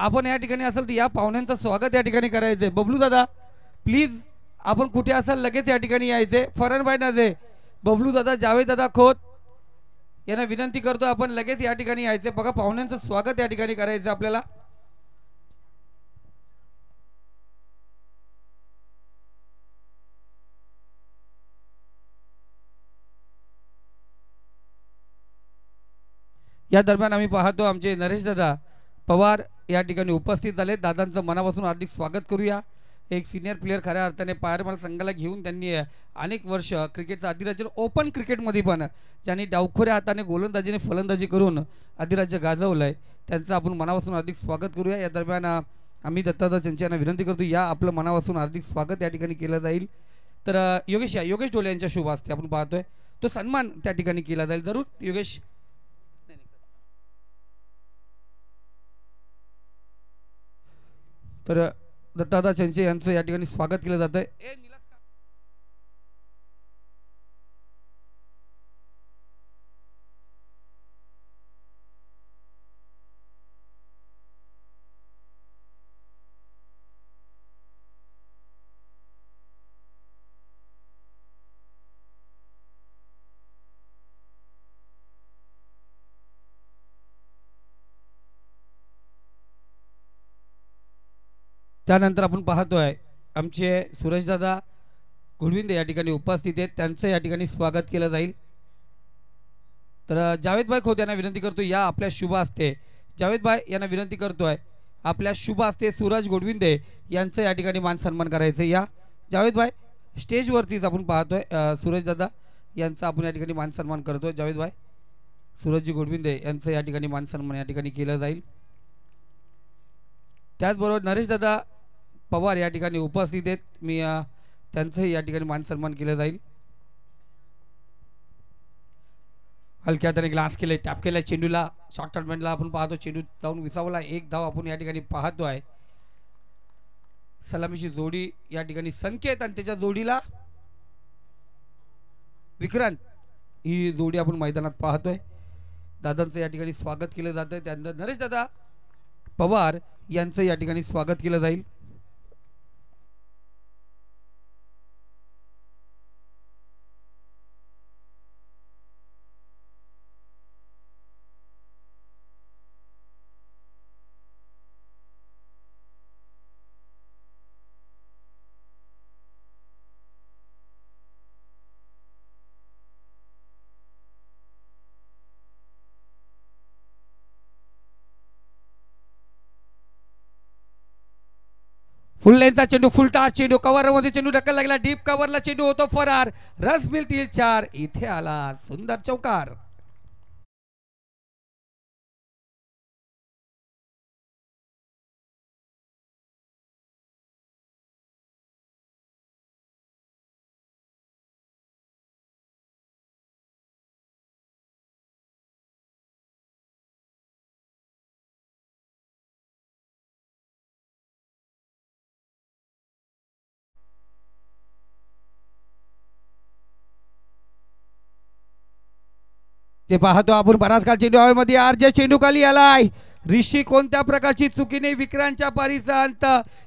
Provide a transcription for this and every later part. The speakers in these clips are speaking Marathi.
आपण या ठिकाणी असाल तर या पाहुण्यांचं स्वागत या ठिकाणी करायचंय। बबलू दादा प्लीज आपण कुठे असाल लगेच या ठिकाणी यायचे। फरणभाई नजे, बबलू दादा, जावेद दादा खोत यांना विनंती करतो आपण लगेच या ठिकाणी यायचे। बघा पाहुण्यांचं स्वागत या ठिकाणी करायचं आपल्याला। या दरम्यान आम्ही पाहतो आमचे नरेश दादा पवार या ठिकाणी उपस्थित झाले। दादांचं मनापासून हार्दिक स्वागत करूया। एक सिनियर प्लेयर खऱ्या अर्थाने पायरमाल संघाला घेऊन त्यांनी अनेक वर्ष क्रिकेटचा अधिराज्य ओपन क्रिकेटमध्ये पण ज्यांनी डावखोऱ्या हाताने गोलंदाजीने फलंदाजी करून अधिराज्य गाजवलंय त्यांचं आपण मनापासून हार्दिक स्वागत करूया। या दरम्यान आम्ही दत्तादा यांना विनंती करतो या आपलं मनापासून हार्दिक स्वागत या ठिकाणी केलं जाईल। तर योगेश डोले यांच्या शुभ हस्ते आपण पाहतोय तो सन्मान त्या ठिकाणी केला जाईल। जरूर योगेश। तर दत्तादा चंचे यांचं या ठिकाणी स्वागत केलं जात आहे। त्यानंतर आपण पाहतोय आमचे सूरजदादा गुडविंदे या ठिकाणी उपस्थित आहेत त्यांचं या ठिकाणी स्वागत केलं जाईल। तर जावेद भाई खोत यांना विनंती करतो या आपल्या शुभ हस्ते जावेद भाई यांना विनंती करतोय आपल्या शुभ हस्ते सूरज गुडविंदे यांचं या ठिकाणी मान सन्मान करायचं। या जावेद भाई स्टेजवरतीच आपण पाहतोय सूरजदादा यांचा आपण या ठिकाणी मान सन्मान करतोय। जावेद भाई सूरजजी गुडविंदे यांचं या ठिकाणी मान सन्मान या ठिकाणी केलं जाईल। त्याचबरोबर नरेश दादा पवार या ठिकाणी उपस्थित आहेत मी त्यांचंही या ठिकाणी मान सन्मान केलं जाईल। हलक्या हाताने ग्लास केले टॅप केला चेंडूला शॉर्ट टर्नमेंटला आपण पाहतो चेंडू जाऊन विसावला एक धाव आपण या ठिकाणी पाहतो आहे। सलामीची जोडी या ठिकाणी संकेत आणि त्याच्या जोडीला विक्रांत ही जोडी आपण मैदानात पाहतोय। दादांचं या ठिकाणी स्वागत केलं जातं त्यानंतर नरेश दादा पवार यांचं या ठिकाणी स्वागत केलं जाईल। फुल लेनचा चेंडू फुल टाच चेंडू कव्हर मध्ये चेंडू ढकल लागला डीप कव्हरला चेंडू होतो फरार रस मिळतील 4 इथे आला सुंदर चौकार। ते पाहतो आपण बराच काळ चेंडू हवेमध्ये आरजे चेंडू खाली आलाय ऋषी कोणत्या प्रकारची चुकीने विक्रांतच्या पारीचा अंत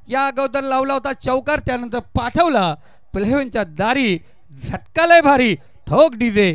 या अगोदर लावला होता चौकार त्यानंतर पाठवला प्लेव्हनच्या दारी झटकालय भारी ठोक डीजे।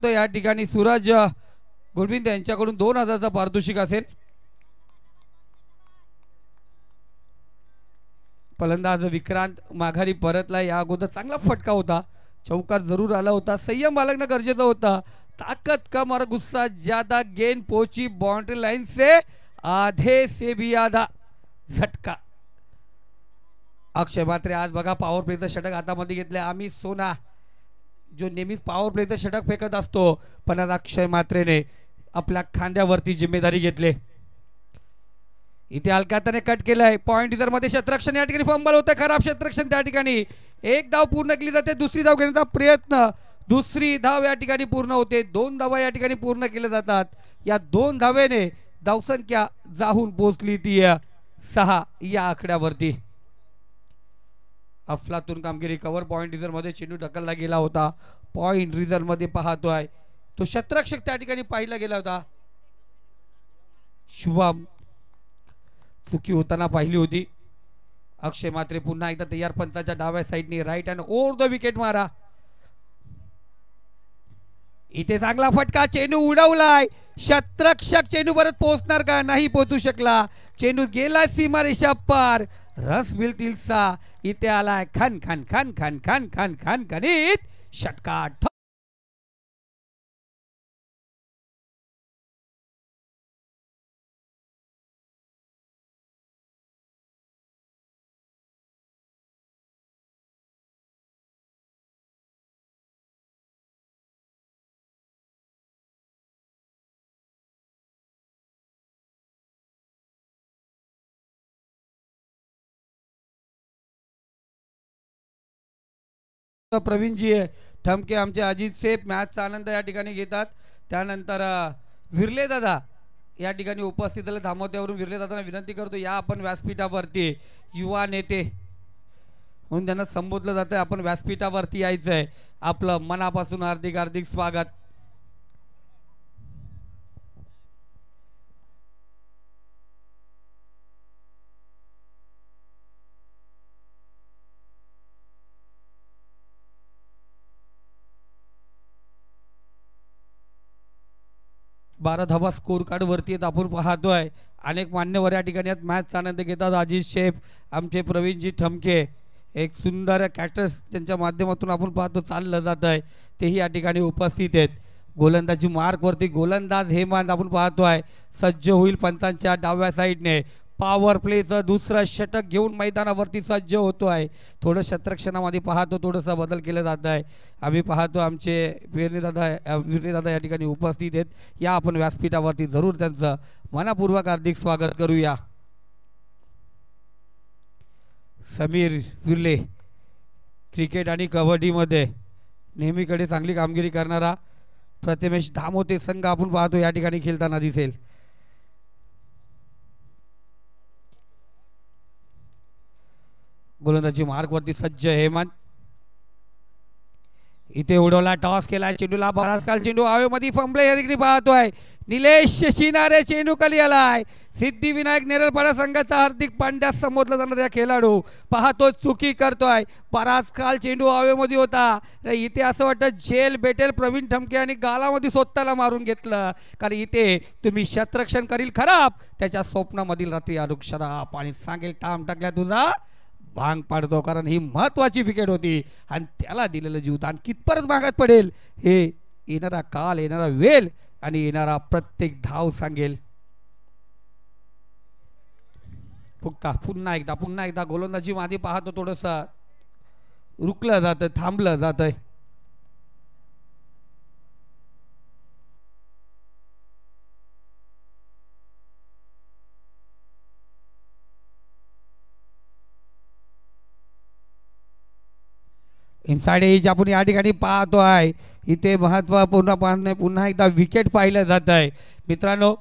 तो या ठिकाणी सूरज गुडविंदे यांच्याकडून 2000चा पारितोषिक असेल। फलंदाज विक्रांत माघारी परतला या अगोदर चांगला फटका होता चौकार जरूर आला होता संयम बाळगणं गरजेचं होतं। ताकत कम और गुस्सा ज्यादा गेंद पहुंची बाउंड्री लाइन से आधे से भी आधा झटका। अक्षय मात्रे आज बघा पॉवर प्लेचं षटक हातामध्ये घेतले आम्ही सोना जो नेहमीच पॉवर प्लेचं षटक फेकत असतो पण आज अक्षय मात्रेने आपल्या खांद्यावरती जिम्मेदारी घेतली। इथे हलक्याने कट केलाय. पॉइंट जर मध्ये क्षेत्ररक्षण या ठिकाणी फंबल होतं. खराब क्षेत्ररक्षण त्या ठिकाणी. एक धाव पूर्ण केली जाते. दुसरी धाव घेण्याचा प्रयत्न. दुसरी धाव या ठिकाणी पूर्ण होते. 2 धावा या ठिकाणी पूर्ण केल्या जातात. या 2 धावेने धावसंख्या जाऊन पोहोचली ती 6 या आकड्यावरती. अफलातून कामगिरी. कव्हर पॉइंट रिझर्व मध्ये चेंडू ढकलला गेला होता. पॉइंट रिझर्व मध्ये पाहतोय तो क्षेत्ररक्षक त्या ठिकाणी पाहिला गेला होता. शुभम चुकी होताना पाहिली होती. अक्षय मात्रे पुन्हा एकदा तयार. पंचाच्या डाव्या साईडने right hand over the wicket मारा. इथे चांगला फटका. चेंडू उडवलाय. क्षेत्ररक्षक चेंडू परत पोहोचणार का? नाही पोहोचू शकला. चेंडू गेला सीमारेषा पार. रस मिळतील सा. इथे आलाय खन खन खन खन खन खन खन खनित षटकार. प्रवीणजी ठमके आमचे अजित सेफ मॅचचा आनंद या ठिकाणी घेतात. त्यानंतर विरले दादा या ठिकाणी उपस्थित झाले. धामोत्यावरून विरले दादांना विनंती करतो या आपण व्यासपीठावरती. युवा नेते म्हणून त्यांना संबोधलं जातं. आपण व्यासपीठावरती यायचं आहे. आपलं मनापासून हार्दिक हार्दिक स्वागत. बारा धावा स्कोर कार्ड वरती आहेत. आपण पाहतोय अनेक मान्यवर या ठिकाणी मॅचचा आनंद घेतात. अजित शेफ आमचे प्रवीणजी ठमके एक सुंदर कॅटर्स त्यांच्या माध्यमातून आपण पाहतो चाललं जात आहे. तेही या ठिकाणी उपस्थित आहेत. गोलंदाजी मार्क वरती गोलंदाज हेमंत आपण पाहतोय सज्ज होईल. पंचांच्या डाव्या साईडने पॉवर प्लेचं दुसरं षटक घेऊन मैदानावरती सज्ज होतो आहे. थोडं क्षेत्ररक्षणामध्ये पाहतो थोडंसं बदल केलं जात आहे. आम्ही पाहतो आमचे विरणी दादा या ठिकाणी उपस्थित आहेत. या आपण व्यासपीठावरती जरूर त्यांचं मनापूर्वक हार्दिक स्वागत करूया. समीर विर्ले क्रिकेट आणि कबड्डीमध्ये नेहमीकडे चांगली कामगिरी करणारा प्रथमेश धामोते संघ आपण पाहतो या ठिकाणी खेळताना दिसेल. गोलंदाजी मार्क वरती सज्ज हेमंत. इथे उडवला. टॉस केला. चेंडूला बराच काल चेंडू हवेमध्ये फंबले या ठिकाणी पाहतोय. निलेश शिनारे चेंडू खाली आलाय. सिद्धिविनायक नेरळपाडा संघाचा हार्दिक पांड्या संबोधला जाणारा खेळाडू पाहतो चुकी करतोय. बराच काल चेंडू हवेमध्ये होता. इथे असं वाटतं झेल भेटेल प्रवीण ठमके आणि गालामध्ये स्वतःला मारून घेतलं. कारण इथे तुम्ही क्षेत्ररक्षण करील खराब त्याच्या स्वप्नामधील रात्री आरुक्षरा पाणी सांगेल टाम टाकल्या तुझा भांग पाडतो. कारण ही महत्वाची विकेट होती आणि त्याला दिलेलं जीवदान कितपर्यंत भागात पडेल हे येणारा काल येणारा वेल आणि येणारा प्रत्येक धाव सांगेल. पुन्हा एकदा गोलंदाजी मध्ये पाहतो थोडंसं रुकलं जातं थांबलं जातंय. इनसाइड एज आपण या ठिकाणी पाहतो आहे. इथे महत्वपूर्ण पुन्हा एकदा विकेट पाहिलं जात आहे. मित्रांनो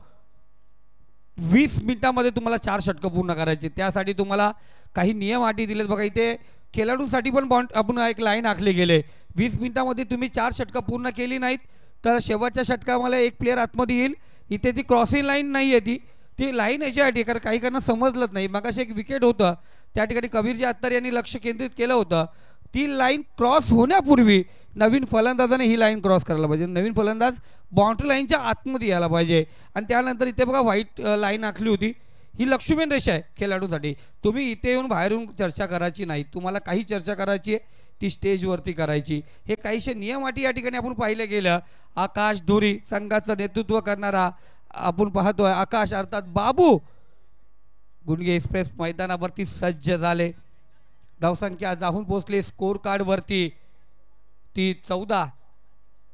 20 मिनिटांमध्ये तुम्हाला 4 षटकं पूर्ण करायचे. त्यासाठी तुम्हाला काही नियम अटी दिलेत बघा. इथे खेळाडूंसाठी पण आपण एक लाईन आखली गेले. 20 मिनिटांमध्ये तुम्ही 4 षटकं पूर्ण केली नाहीत तर शेवटच्या षटकामध्ये एक प्लेअर आतमध्ये येईल. इथे ती क्रॉसिंग लाईन नाही आहे. ती लाईन याच्यासाठी कारण काही कारणं समजलंच नाही. मग अशी एक विकेट होतं त्या ठिकाणी कबीरजी अत्तार यांनी लक्ष केंद्रित केलं होतं. ती लाईन क्रॉस होण्यापूर्वी नवीन फलंदाजाने ही लाईन क्रॉस करायला पाहिजे. नवीन फलंदाज बाउंड्री लाईनच्या आतमध्ये यायला पाहिजे. आणि त्यानंतर इथे बघा व्हाईट लाईन आखली होती. ही लक्ष्मीन रेषा आहे खेळाडूसाठी. तुम्ही इथे येऊन बाहेरून चर्चा करायची नाही. तुम्हाला काही चर्चा करायची आहे ती स्टेजवरती करायची. हे काहीशे नियम अटी या ठिकाणी आपण पाहिलं गेलं. आकाश धुरी संघाचं नेतृत्व करणारा आपण पाहतोय आकाश अर्थात बाबू गुंडगे एक्सप्रेस मैदानावरती सज्ज झाले. धावसंख्या जाऊन पोहोचले स्कोर कार्ड वरती ती 14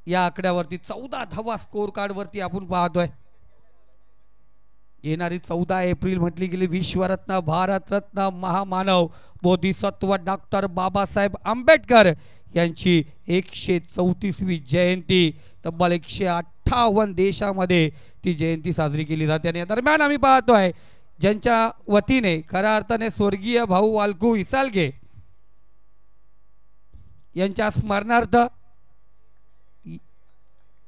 या आकड्यावरती 14 धावा स्कोर कार्ड वरती आपण पाहतोय. येणारी 14 एप्रिल म्हटली गेली विश्वरत्न भारतरत्न महामानव बोधिसत्व डॉक्टर बाबासाहेब आंबेडकर यांची 134वी जयंती तब्बल 158 देशामध्ये ती जयंती साजरी केली जाते। आणि या दरम्यान आम्ही पाहतोय ज्यांच्या वतीने खऱ्या अर्थाने स्वर्गीय भाऊ वाल्कू इसालगे यांच्या स्मरणार्थ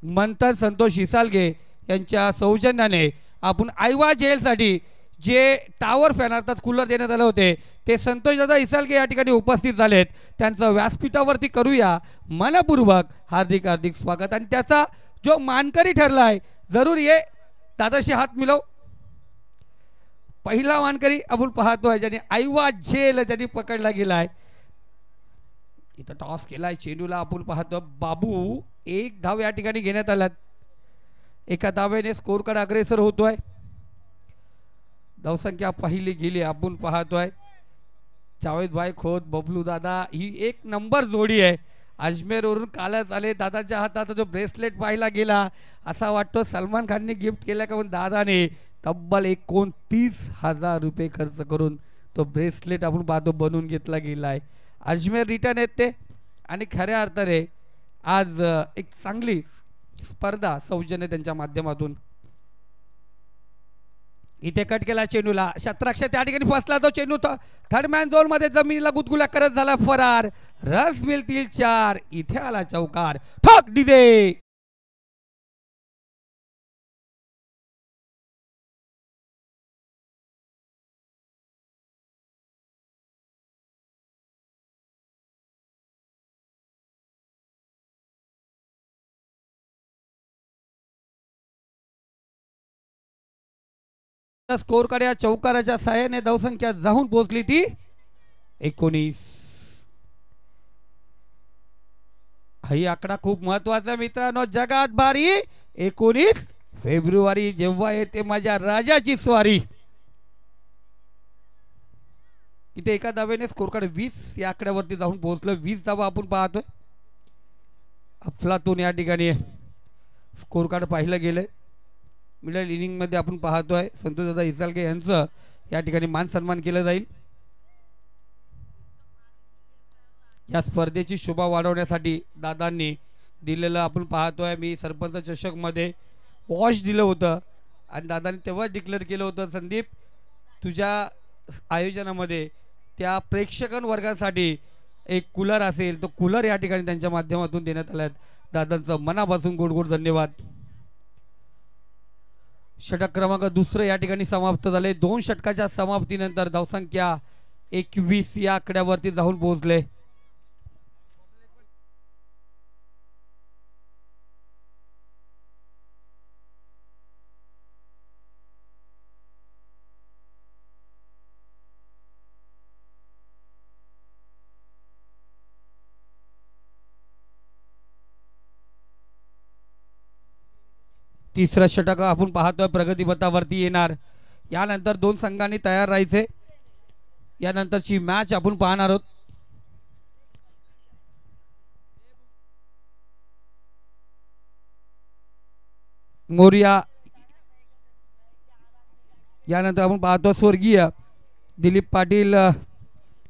मंथन संतोष इसालगे यांच्या सौजन्याने आपण आयवा जेलसाठी जे टावर फॅन अर्थात कूलर देण्यात आले होते ते संतोषदादा इसालगे या ठिकाणी उपस्थित झालेत। त्यांचं व्यासपीठावरती करूया मनपूर्वक हार्दिक हार्दिक स्वागत। आणि त्याचा जो मानकरी ठरला आहे जरूर ये दादाशी हात मिळव। पहिला मानकरी आपण पाहतोय ज्याने आयवा जेल त्यांनी पकडला गेलाय। इथं टॉस केलाय चेंडूला आपण पाहतो बाबू एक धाव या ठिकाणी घेण्यात आला। एका धावेने स्कोर कडे अग्रेसर होतोय। धावसंख्या पहिली गेली आपण पाहतोय जावेद भाई खोत बबलू दादा ही एक नंबर जोडी आहे। अजमेरवरून कालच आले दादाच्या हातात जो ब्रेसलेट पाहिला गेला असा वाटतो सलमान खानने गिफ्ट केला का पण दादाने तब्बल 29,000 रुपये खर्च करून तो ब्रेसलेट आपण पाहतो बनवून घेतला गेला आहे। अजमेर रिटर्न येते आणि खऱ्या अर्थाने आज एक चांगली स्पर्धा सौजन्य त्यांच्या माध्यमातून इथे कट केला चेंडूला शतराक्ष त्या ठिकाणी फसला तो चेंडू थर्ड मॅन झोन मध्ये जमिनीला गुदगुल्या करत झाला फरार। रस मिळतील 4 इथे आला चौकार ठोक डीजे। स्कोर कडे चौकाराच्या सहाय्याने धावसंख्या जाऊन पोहोचली ती 19। ही आकडा खूप महत्वाचा मित्रांनो जगात बारी 19 फेब्रुवारी जेव्हा येते माझ्या राजाची स्वारी। इथे एका धावेने स्कोर कडे 20 या आकड्यावरती जाऊन पोहोचलं। 20 धावा आपण पाहतोय। अफलातून या ठिकाणी स्कोर कार्ड पाहिलं गेले। मिडल इनिंग मध्ये आपण पाहतोय संतोषदादा इसालगे यांचं या ठिकाणी मान सन्मान केलं जाईल। या स्पर्धेची शोभा वाढवण्यासाठी दादांनी दिलेलं आपण पाहतोय मी सरपंच चषक मध्ये वॉश दिलं होतं आणि दादांनी तेव्हा डिक्लेअर केलं होतं संदीप तुझ्या आयोजनामध्ये त्या प्रेक्षक वर्गासाठी एक कूलर असेल तो कूलर या ठिकाणी त्यांच्या माध्यमातून देण्यात आला। दादांचं मनापासून गोड धन्यवाद। षटक क्रमांक दुसरे या ठिकाणी समाप्त झाले। 2 षटकाच्या समाप्तीनंतर धावसंख्या 21 या आकड्यावरती जाऊन पोहोचले। तिसरा षटक आपण पाहतोय प्रगतीपथावरती येणार। यानंतर 2 संघांनी तयार राहायचे। यानंतरची मॅच आपण पाहणार आहोत। मोरिया यानंतर आपण पाहतो स्वर्गीय दिलीप पाटील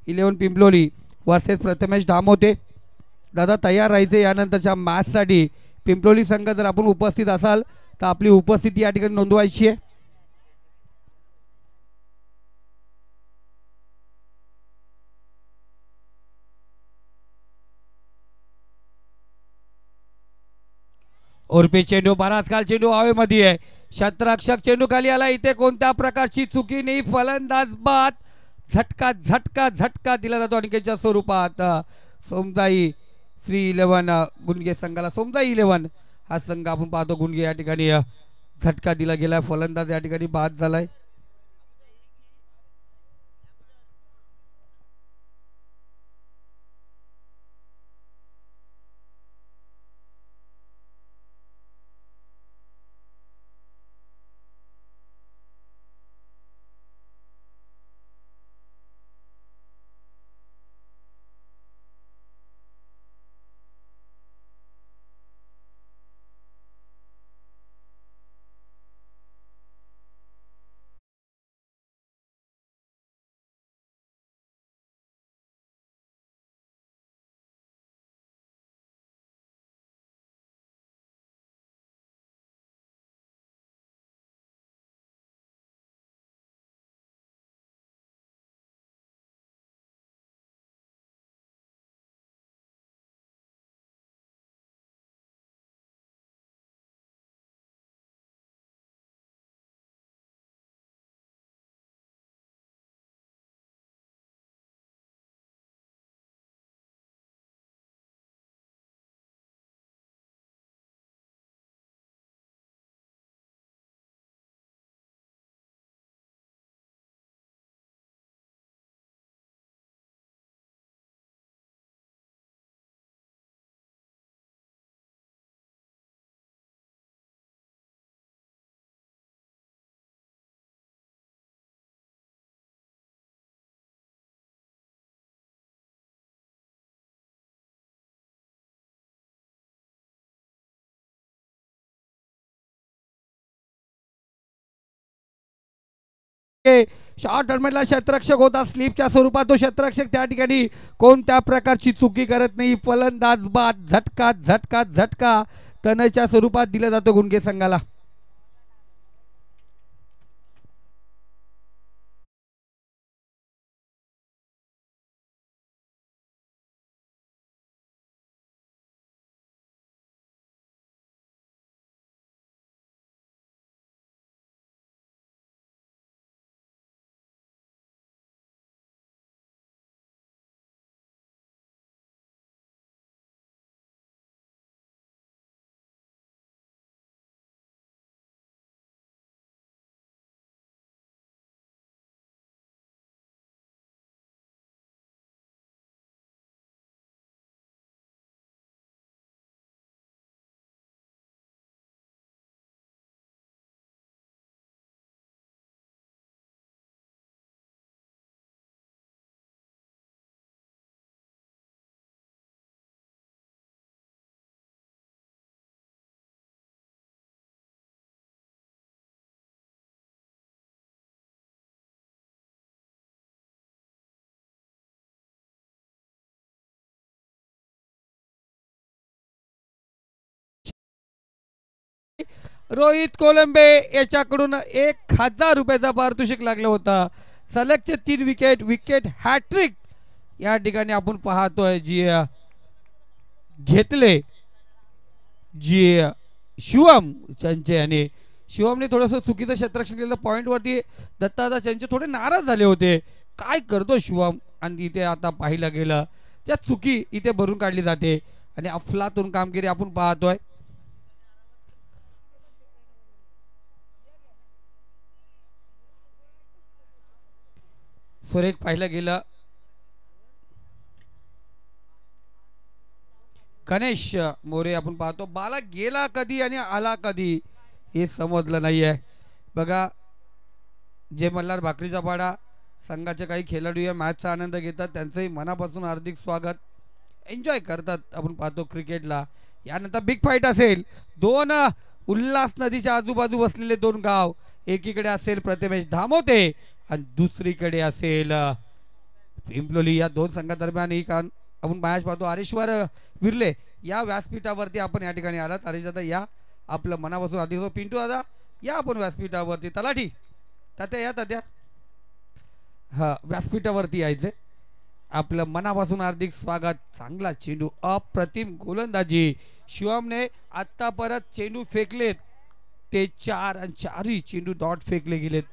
11 पिंपलोली वर्सेस प्रथमेश धामोते। दादा तयार राहायचे यानंतरच्या मॅच साठी। पिंपलोली संघ जर आपण उपस्थित असाल तर आपली उपस्थिती या ठिकाणी नोंदवायची आहे। ओरपे चेंडू बराच काल चेंडू हवेमध्ये आहे। शतरक्षक चेंडू खाली आला। इथे कोणत्या प्रकारची चुकी नाही फलंदाज बाद झटका झटका झटका दिला जातो अनिकेतच्या स्वरूपात। सोमजाई श्री 11 गुंडगे संघाला सोमजाई 11 हा संघ आपण पाहतो गुंडगे या ठिकाणी झटका दिला गेला। फलंदाज या ठिकाणी बाद झालाय। शॉर्ट टर्मिनलला क्षेत्ररक्षक होता स्लिपच्या स्वरूपात तो क्षेत्ररक्षक त्या ठिकाणी कोणत्या प्रकारची चुकी करत नाही. फलंदाज बाद झटका झटका झटका तनयच्या स्वरूपात दिला जातो गुणगे संघाला. रोहित कोलंबे याच्याकडून 1000 रुपयाचा पारितोषिक लागला होता. सलगचे 3 विकेट विकेट हॅट्रिक या ठिकाणी आपण पाहतोय जी घेतले जी शिवम चंचे आणि शिवमने थोडंसं चुकीचं क्षेत्ररक्षण केलं पॉइंट वरती. दत्तादा चंचे थोडे नाराज झाले होते काय करतो शिवम आणि इथे आता पाहिलं गेलं त्या चुकी इथे भरून काढली जाते आणि अफलातून कामगिरी आपण पाहतोय. सुरेख पाहिलं गेलं गणेश मोरे आपण पाहतो बाला गेला कधी आणि आला कधी हे समजलं नाहीये. बघा जे मल्हार भाकरीचा पाडा संघाचे काही खेळाडू या मॅचचा आनंद घेतात त्यांचंही मनापासून हार्दिक स्वागत एन्जॉय करतात आपण पाहतो क्रिकेटला. यानंतर बिग फाईट असेल. दोन उल्हास नदीच्या आजूबाजू बसलेले दोन गाव एकीकडे असेल प्रतिमेश धामोते आणि दुसरीकडे असेल पिंपलोली. या दोन संघादरम्यान ही आपण मॅच पाहतो. हरेश्वर विरले या व्यासपीठावरती आपण या ठिकाणी आलात. हरीश दादा या आपलं मनापासून हार्दिक पिंटू दादा या आपण व्यासपीठावरती. तलाठी तात्या या तात्या हा व्यासपीठावरती यायचे आपलं मनापासून हार्दिक स्वागत. चांगला चेंडू अप्रतिम गोलंदाजी शिवमने आत्ता परत चेंडू फेकलेत ते 4 आणि 4ही चेंडू डॉट फेकले गेलेत.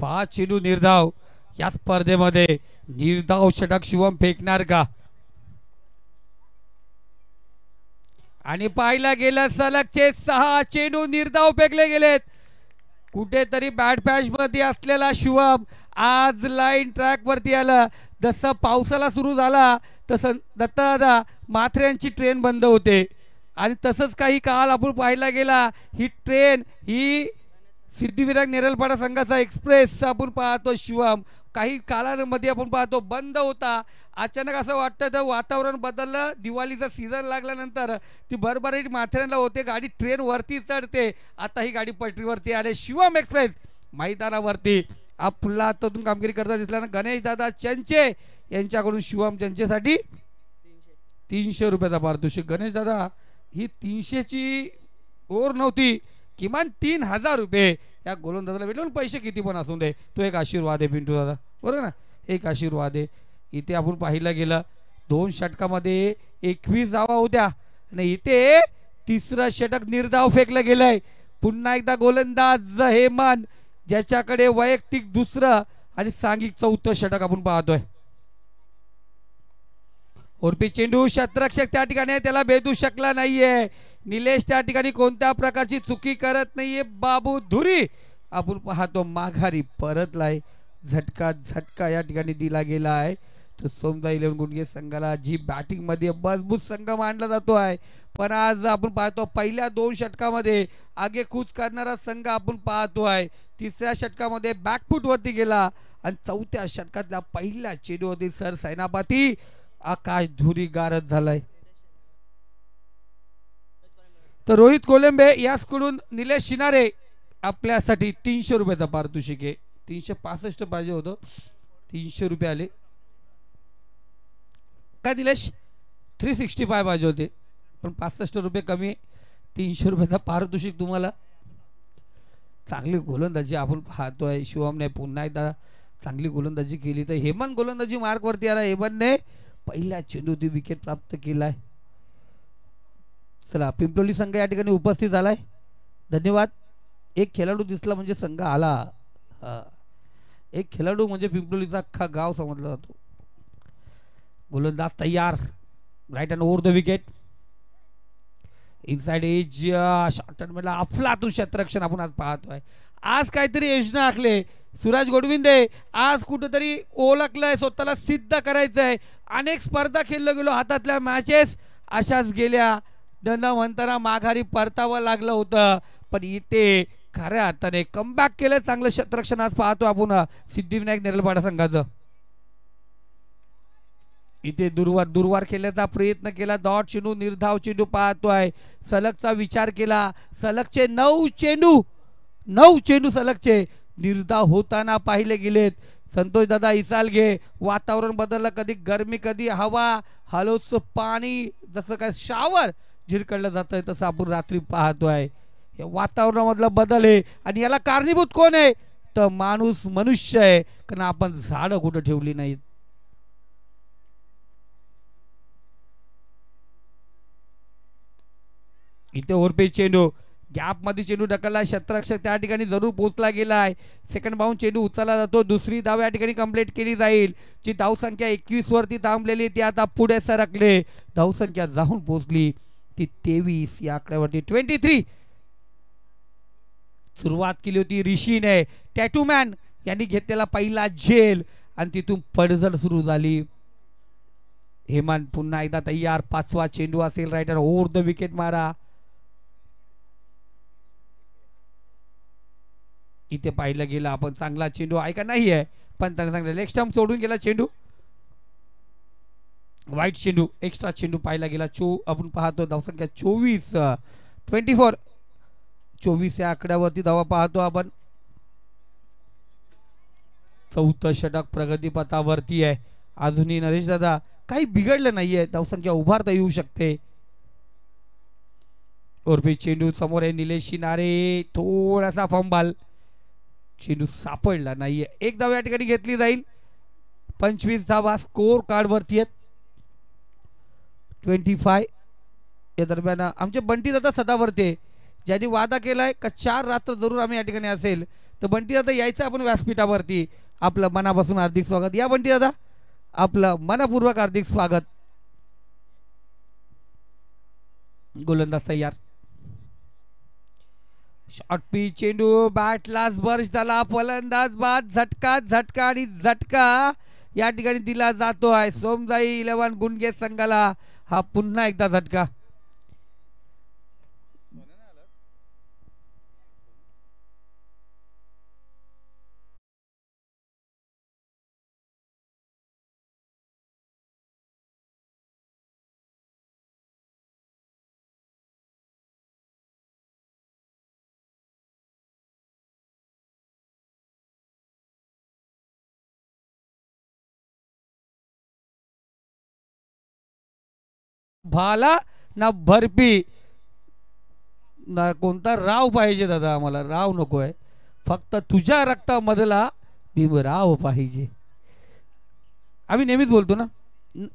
पाच चेंडू निर्धाव या स्पर्धेमध्ये निर्धाव षटक शिवम फेकणार का आणि पाहायला गेलं सलगचे 6 चेंडू निर्धाव फेकले गेलेत. कुठेतरी बॅट पॅच मध्ये असलेला शिवम आज लाईन ट्रॅक वरती आला. जसं पावसाला सुरू झाला तसं दत्तादा माथऱ्यांची ट्रेन बंद होते आणि तसंच काही काल आपण पाहायला गेला ही ट्रेन ही सिद्धिविनायक नेरलपाडा संघाचा एक्सप्रेस आपण पाहतो शिवम काही कालांमध्ये आपण पाहतो बंद होता. अचानक असं वाटतं तर वातावरण बदललं दिवाळीचा सीझन लागल्यानंतर ती भरभराट माथेरानला होते गाडी ट्रेन वरती चढते. आता ही गाडी पटरीवरती आले. शिवम एक्सप्रेस मैदानावरती आपला तोतून कामगिरी करता दिसल्यानं गणेश दादा चंचे यांच्याकडून शिवम चंचेसाठी 300 रुपयाचा पारितोषिक. गणेश दादा ही 300ची ओर नव्हती किमान 3000 रुपये या गोलंदाजाला भेटले. पैसे किती पण असून दे तो एक आशीर्वाद आहे पिंटू दादा बरोबर ना एक आशीर्वाद आहे. इथे आपण पाहिलं गेलं 2 षटकामध्ये 21 धावा होत्या आणि इथे तिसरं षटक निर्धाव फेकलं गेलंय. पुन्हा एकदा गोलंदाज हेमंत ज्याच्याकडे वैयक्तिक दुसरं आणि सांघिक 4थं षटक आपण पाहतोय. उर्पी चेंडू क्षेत्ररक्षक त्या ठिकाणी त्याला भेदू शकला नाहीये. निलेश त्या ठिकाणी कोणत्या प्रकारची चुकी करत नाहीये. बाबू धुरी आपण पाहतो माघारी परतलाय. झटका झटका या ठिकाणी दिला गेला आहे. तो सोमदा 11 गुंडगे संघाला जी बॅटिंग मध्ये मजबूत संघ मानला जातो आहे, पण आज आपण पाहतो पहिल्या 2 षटकामध्ये आगेकूच करणारा संघ आपण पाहतो आहे. तिसऱ्या षटकामध्ये बॅकफूट वरती गेला आणि चौथ्या षटकातल्या पहिल्या चेंडूवरती सर सैनापती आकाश धुरी गारद झालाय. तर रोहित कोलंबे याचकडून निलेश शिनारे आपल्यासाठी 300 रुपयाचा पारितोषिक आहे. 365 पाहिजे होतं, 300 रुपये आले. काय निलेश 365 पाहिजे होते, पण 65 रुपये कमी. 300 रुपयाचा पारितोषिक तुम्हाला. चांगली गोलंदाजी आपण पाहतोय. शिवमने पुन्हा एकदा चांगली गोलंदाजी केली. तर हेमंत गोलंदाजी मार्कवरती आला. हेमंतने पहिल्या चेंडूवरती विकेट प्राप्त केलाय. चला पिंपलोली संघ या ठिकाणी उपस्थित झालाय. धन्यवाद. एक खेळाडू दिसला म्हणजे संघ आला. एक खेळाडू म्हणजे पिंपलोलीचा अख्खा गाव समजला जातो. गोलंदाज तयार. Right hand over the wicket. Inside edge short hand अफलातून क्षेत्ररक्षण आपण आज पाहतोय. आज काहीतरी योजना आखले सुराज गोडविंदे. आज कुठेतरी ओळखलंय, स्वतःला सिद्ध करायचंय. अनेक स्पर्धा खेळलो गेलो, हातातल्या मॅचेस अशाच गेल्या. म्हणताना माघारी परतावं लागलं होतं, पण इथे खऱ्या अर्थाने कमबॅक केलं. चांगलं क्षेत्ररक्षण आज पाहतो आपण सिद्धिविनायक नेरलपाडा संघाचं. इथे दुर्वार खेळण्याचा प्रयत्न केला. डॉट चेंडू निर्धाव चेंडू पाहतोय. सलगचा विचार केला. सलगचे 9 चेंडू सलगचे निर्धाव होताना पाहिले गेलेत. संतोष दादा इसालगे. वातावरण बदललं, कधी गरमी कधी हवा, हलोचं पाणी जसं काय शावर झिरकळलं जातंय तसं आपण रात्री पाहतोय. या वातावरणामधला बदल आहे आणि याला कारणीभूत कोण आहे तर मनुष्य आहे. कारण आपण झाडं कुठं ठेवली नाहीत. इथे ओरपे चेंडू गॅप मध्ये चेंडू ढकलला. क्षेत्ररक्षक त्या ठिकाणी जरूर पोहोचला गेलाय. सेकंड बाउंड चेंडू उचलला जातो. दुसरी धाव या ठिकाणी कंप्लीट केली जाईल. जी धावसंख्या 21 वरती थांबलेली ती आता पुढे सरकले. धावसंख्या जाऊन पोहोचली ती 23 या आकड्यावरती. 23 सुरुवात केली होती ऋषीने. टॅटूमॅन यांनी घेतलेला पहिला झेल आणि तिथून पडझड सुरू झाली. हेमंत पुन्हा एकदा तयार. 5वा चेंडू असेल. रायटर ओव्हर द विकेट मारा. इथे पाहिलं गेलं आपण चांगला चेंडू आहे का नाही आहे, पण त्याने सांगितलं लेग स्टंप सोडून गेला चेंडू. वाईट चेंडू एक्स्ट्रा चेंडू पाहिला गेला. आपण पाहतो धावसंख्या 24 या आकड्यावरती धावा पाहतो आपण. चौथं षटक प्रगतीपथावरती आहे. अजूनही नरेश दादा काही बिघडलं नाहीये. धावसंख्या उभारता येऊ शकते. उर्फी चेंडू समोर आहे. निलेश शिनारे थोडासा फंबल. चेंडू सापडला नाहीये. एक धाव या ठिकाणी घेतली जाईल. 25 धावा स्कोर कार्ड वरती आहेत. 25 या दरम्यान आमचे बंटी दादा सदावरती ज्यांनी वादा केलाय का 4 रात्र जरूर आम्ही या ठिकाणी असेल, तर बंटी दादा यायचं आपण व्यासपीठावरती. आपलं मनापासून हार्दिक स्वागत. या बंटी दादा, आपलं मनपूर्वक हार्दिक स्वागत. गोलंदाज तयार. शॉर्ट पी चेंडू बॅटला स्पर्श झाला. फलंदाज बाद. झटका आणि झटका या ठिकाणी दिला जातो आहे. सोमजाई 11 गुंडगे संघाला हा पुन्हा एकदा झटका. भाला ना भरपी ना कोणता राव पाहिजे दादा. आम्हाला राव नको आहे, फक्त तुझ्या रक्तामधला भीमराव पाहिजे. आम्ही नेहमीच बोलतो ना,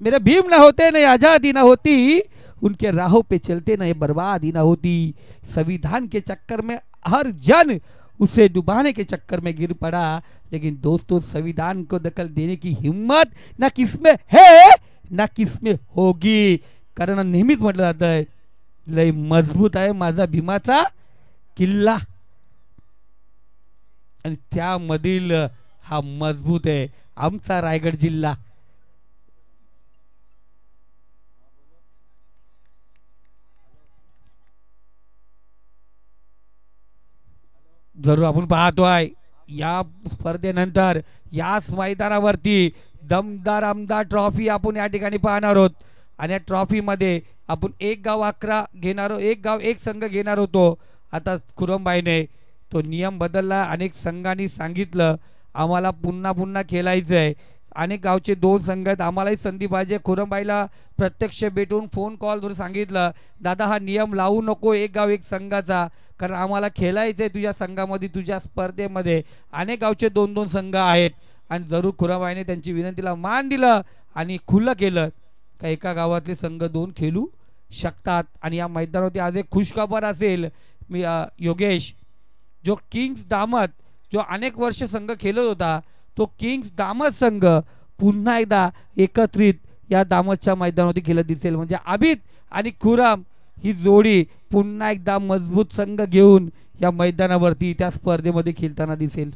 मेरे भीम ना होते नहीं आजादी ना होती, उनके राहों पे चलते नहीं बर्बादी ना होती. संविधान के चक्कर में हर जन उसे डुबाने के चक्कर में गिर पड़ा, लेकिन दोस्तों संविधान को दखल देने की हिम्मत ना किसमें है ना किसमें होगी. कारण नेहमीच म्हटलं जात आहे लय मजबूत आहे माझा भीमाचा किल्ला. आणि त्यामधील हा मजबूत आहे आमचा रायगड जिल्हा. जरूर आपण पाहतोय या स्पर्धेनंतर याच मैदानावरती दमदार आमदार ट्रॉफी आपण या ठिकाणी पाहणार आहोत. आणि या ट्रॉफीमध्ये आपण एक गाव 11 घेणार, एक गाव एक संघ घेणार होतो. आता खुरमबाईने तो नियम बदलला. अनेक संघांनी सांगितलं आम्हाला पुन्हा पुन्हा खेळायचं आहे. अनेक गावचे 2 संघ आहेत, आम्हालाही संधी पाहिजे. खुरमबाईला प्रत्यक्ष भेटून फोन कॉलवर सांगितलं दादा हा नियम लावू नको एक गाव एक संघाचा, कारण आम्हाला खेळायचं आहे तुझ्या संघामध्ये, तुझ्या स्पर्धेमध्ये अनेक गावचे 2-2 संघ आहेत. आणि जरूर खुराबाईने त्यांची विनंतीला मान दिलं आणि खुलं केलं का एका गावातले संघ 2 खेळू शकतात. आणि या मैदानावरती आज एक खुशखबर असेल मी योगेश, जो किंग्स दामत जो अनेक वर्ष संघ खेळत होता तो किंग्स दामत संघ पुन्हा एकदा एकत्रित या दामतच्या मैदानावरती खेळत दिसेल. म्हणजे अभित आणि खुराम ही जोडी पुन्हा एकदा मजबूत संघ घेऊन या मैदानावरती त्या स्पर्धेमध्ये खेळताना दिसेल.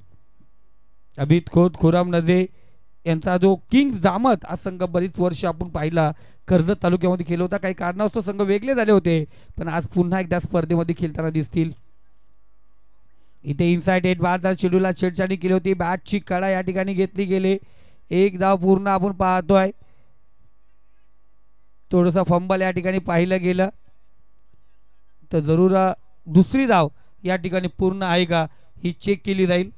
अभित खोत खुराम नजे यांचा जो किंग्स दामत हा संघ बरीच वर्ष आपण पाहिला कर्जत तालुक्यामध्ये खेळला होता. काही कारणास्तव संघ वेगळे झाले होते, पण आज पुन्हा एकदा स्पर्धेमध्ये खेळताना दिसतील. इथे इनसाइड 8 बाजार शेड्यूलला छेडछाडी केली होती. बॅटची कडा या ठिकाणी घेतली गेली. एक धाव पूर्ण आपण पाहतोय. थोडंसं फंबल या ठिकाणी पाहिलं गेलं तर जरूर दुसरी धाव या ठिकाणी पूर्ण आहे का ही चेक केली जाईल.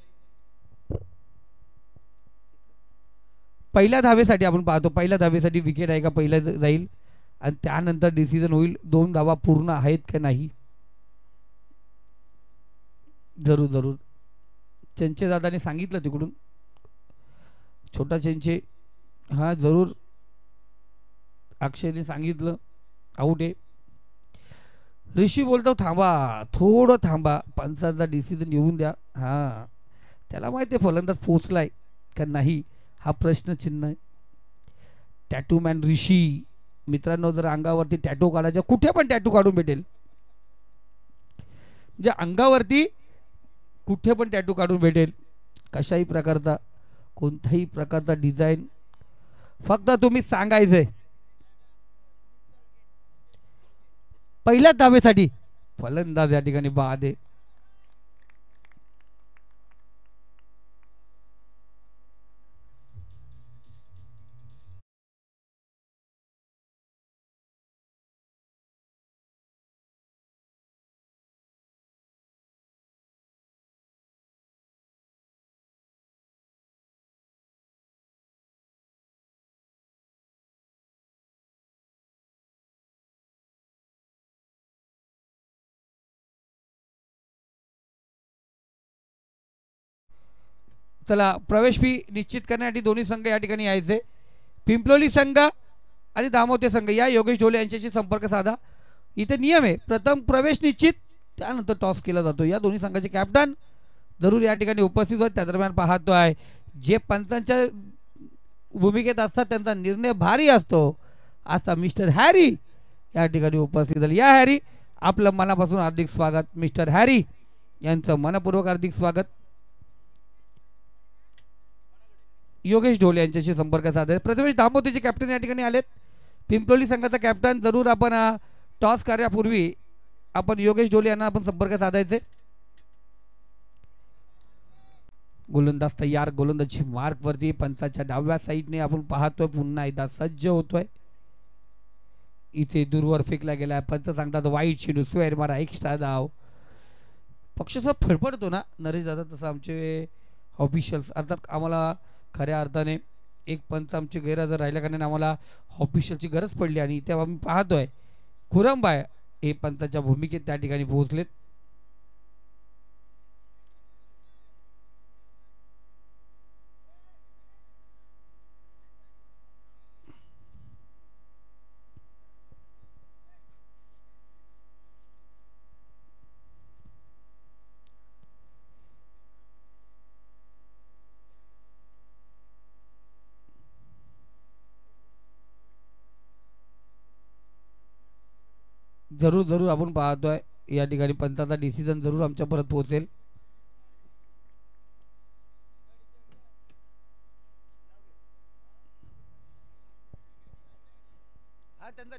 पहिल्या धावेसाठी आपण पाहतो पहिल्या धावेसाठी विकेट आहे का पहिल्या जाईल आणि त्यानंतर डिसिजन होईल 2 धावा पूर्ण आहेत का नाही. जरूर जरूर चंचे दादाने सांगितलं तिकडून छोटा चंचे हा जरूर अक्षयने सांगितलं आउट आहे. ऋषी बोलतो थांबा थोडं थांबा पंचांचा डिसिजन येऊन द्या. हां त्याला माहिती आहे फलंदाज पोचलाय का नाही हा प्रश्नचिन्ह आहे. टॅटू मॅन ऋषी मित्रांनो जर अंगावरती टॅटू काढायचा कुठे पण टॅटू काढून भेटेल. म्हणजे अंगावरती कुठे पण टॅटू काढून भेटेल कशाही प्रकारचा कोणत्याही प्रकारचा डिझाईन फक्त तुम्ही सांगायचंय. पहिल्या धावेसाठी फलंदाज या ठिकाणी बाद आहे. चला प्रवेश फी निश्चित करण्यासाठी दोन्ही संघ या ठिकाणी यायचे. पिंपलोली संघ आणि दामोते संघ या योगेश ढोले यांच्याशी संपर्क साधा. इथे नियम आहे प्रथम प्रवेश निश्चित त्यानंतर टॉस केला जातो. या दोन्ही संघाचे कॅप्टन जरूर या ठिकाणी उपस्थित होत. त्या दरम्यान पाहतो आहे जे पंचांच्या भूमिकेत असतात त्यांचा निर्णय भारी असतो. असा मिस्टर हॅरी या ठिकाणी उपस्थित झाले. या हॅरी आपलं मनापासून हार्दिक स्वागत. मिस्टर हॅरी यांचं मनपूर्वक हार्दिक स्वागत. योगेश ढोले यांच्याशी संपर्क साधे. प्रथमेश दामोतेचे कॅप्टन या ठिकाणी आलेत. पिंपलोली संघाचा कॅप्टन जरूर आपण टॉस करण्यापूर्वी आपण योगेश ढोले यांना आपण संपर्क साधायचे. गोलंदाज तयार. गोलंदाजी मार्क वरती पंचाच्या डाव्या साईडने आपण पाहतोय पुन्हा एकदा सज्ज होतोय. इथे दूरवर फेकला गेला. पंच सांगतात वाईट शेडू स्क्वेअर मारा एक्स्ट्रा धाव. पक्ष फडफडतो ना नरेश दादा तसं आमचे ऑफिशियल्स अर्थात आम्हाला खऱ्या अर्थाने एक पंच आमची गैरहजर राहिल्या कारण आम्हाला ऑफिशियलची गरज पडली आणि इथे आम्ही पाहतोय खुरमबाय हे पंचाच्या भूमिकेत त्या ठिकाणी पोहोचलेत. जरूर जरूर आपण पाहतोय या ठिकाणी पंचाचा डिसिजन जरूर आमच्या परत पोहोचेल. त्यांचा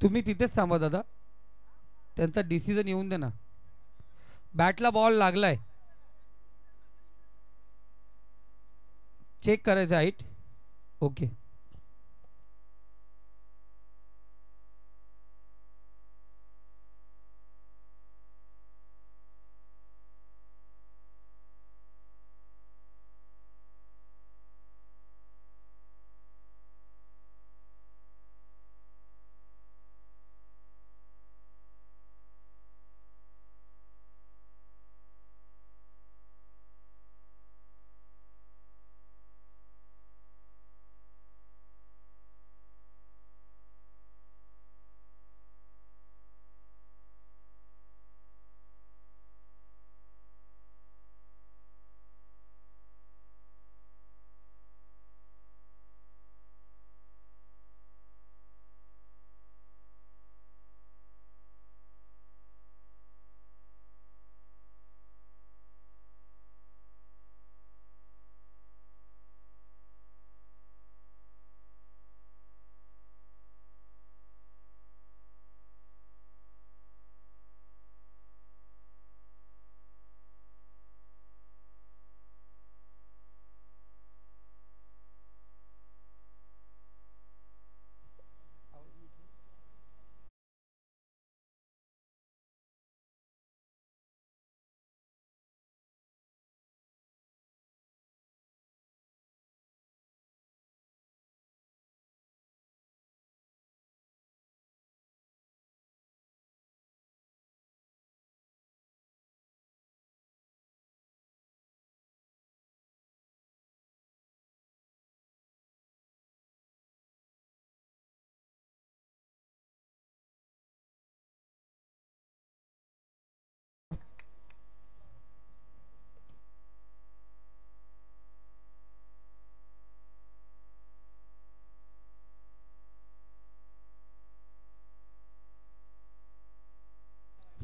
तुम्ही तिथेच थांबा दादा. त्यांचा डिसिजन येऊन दे ना. बॅटला बॉल लागलाय. चेक करायचं हाईट. ओके.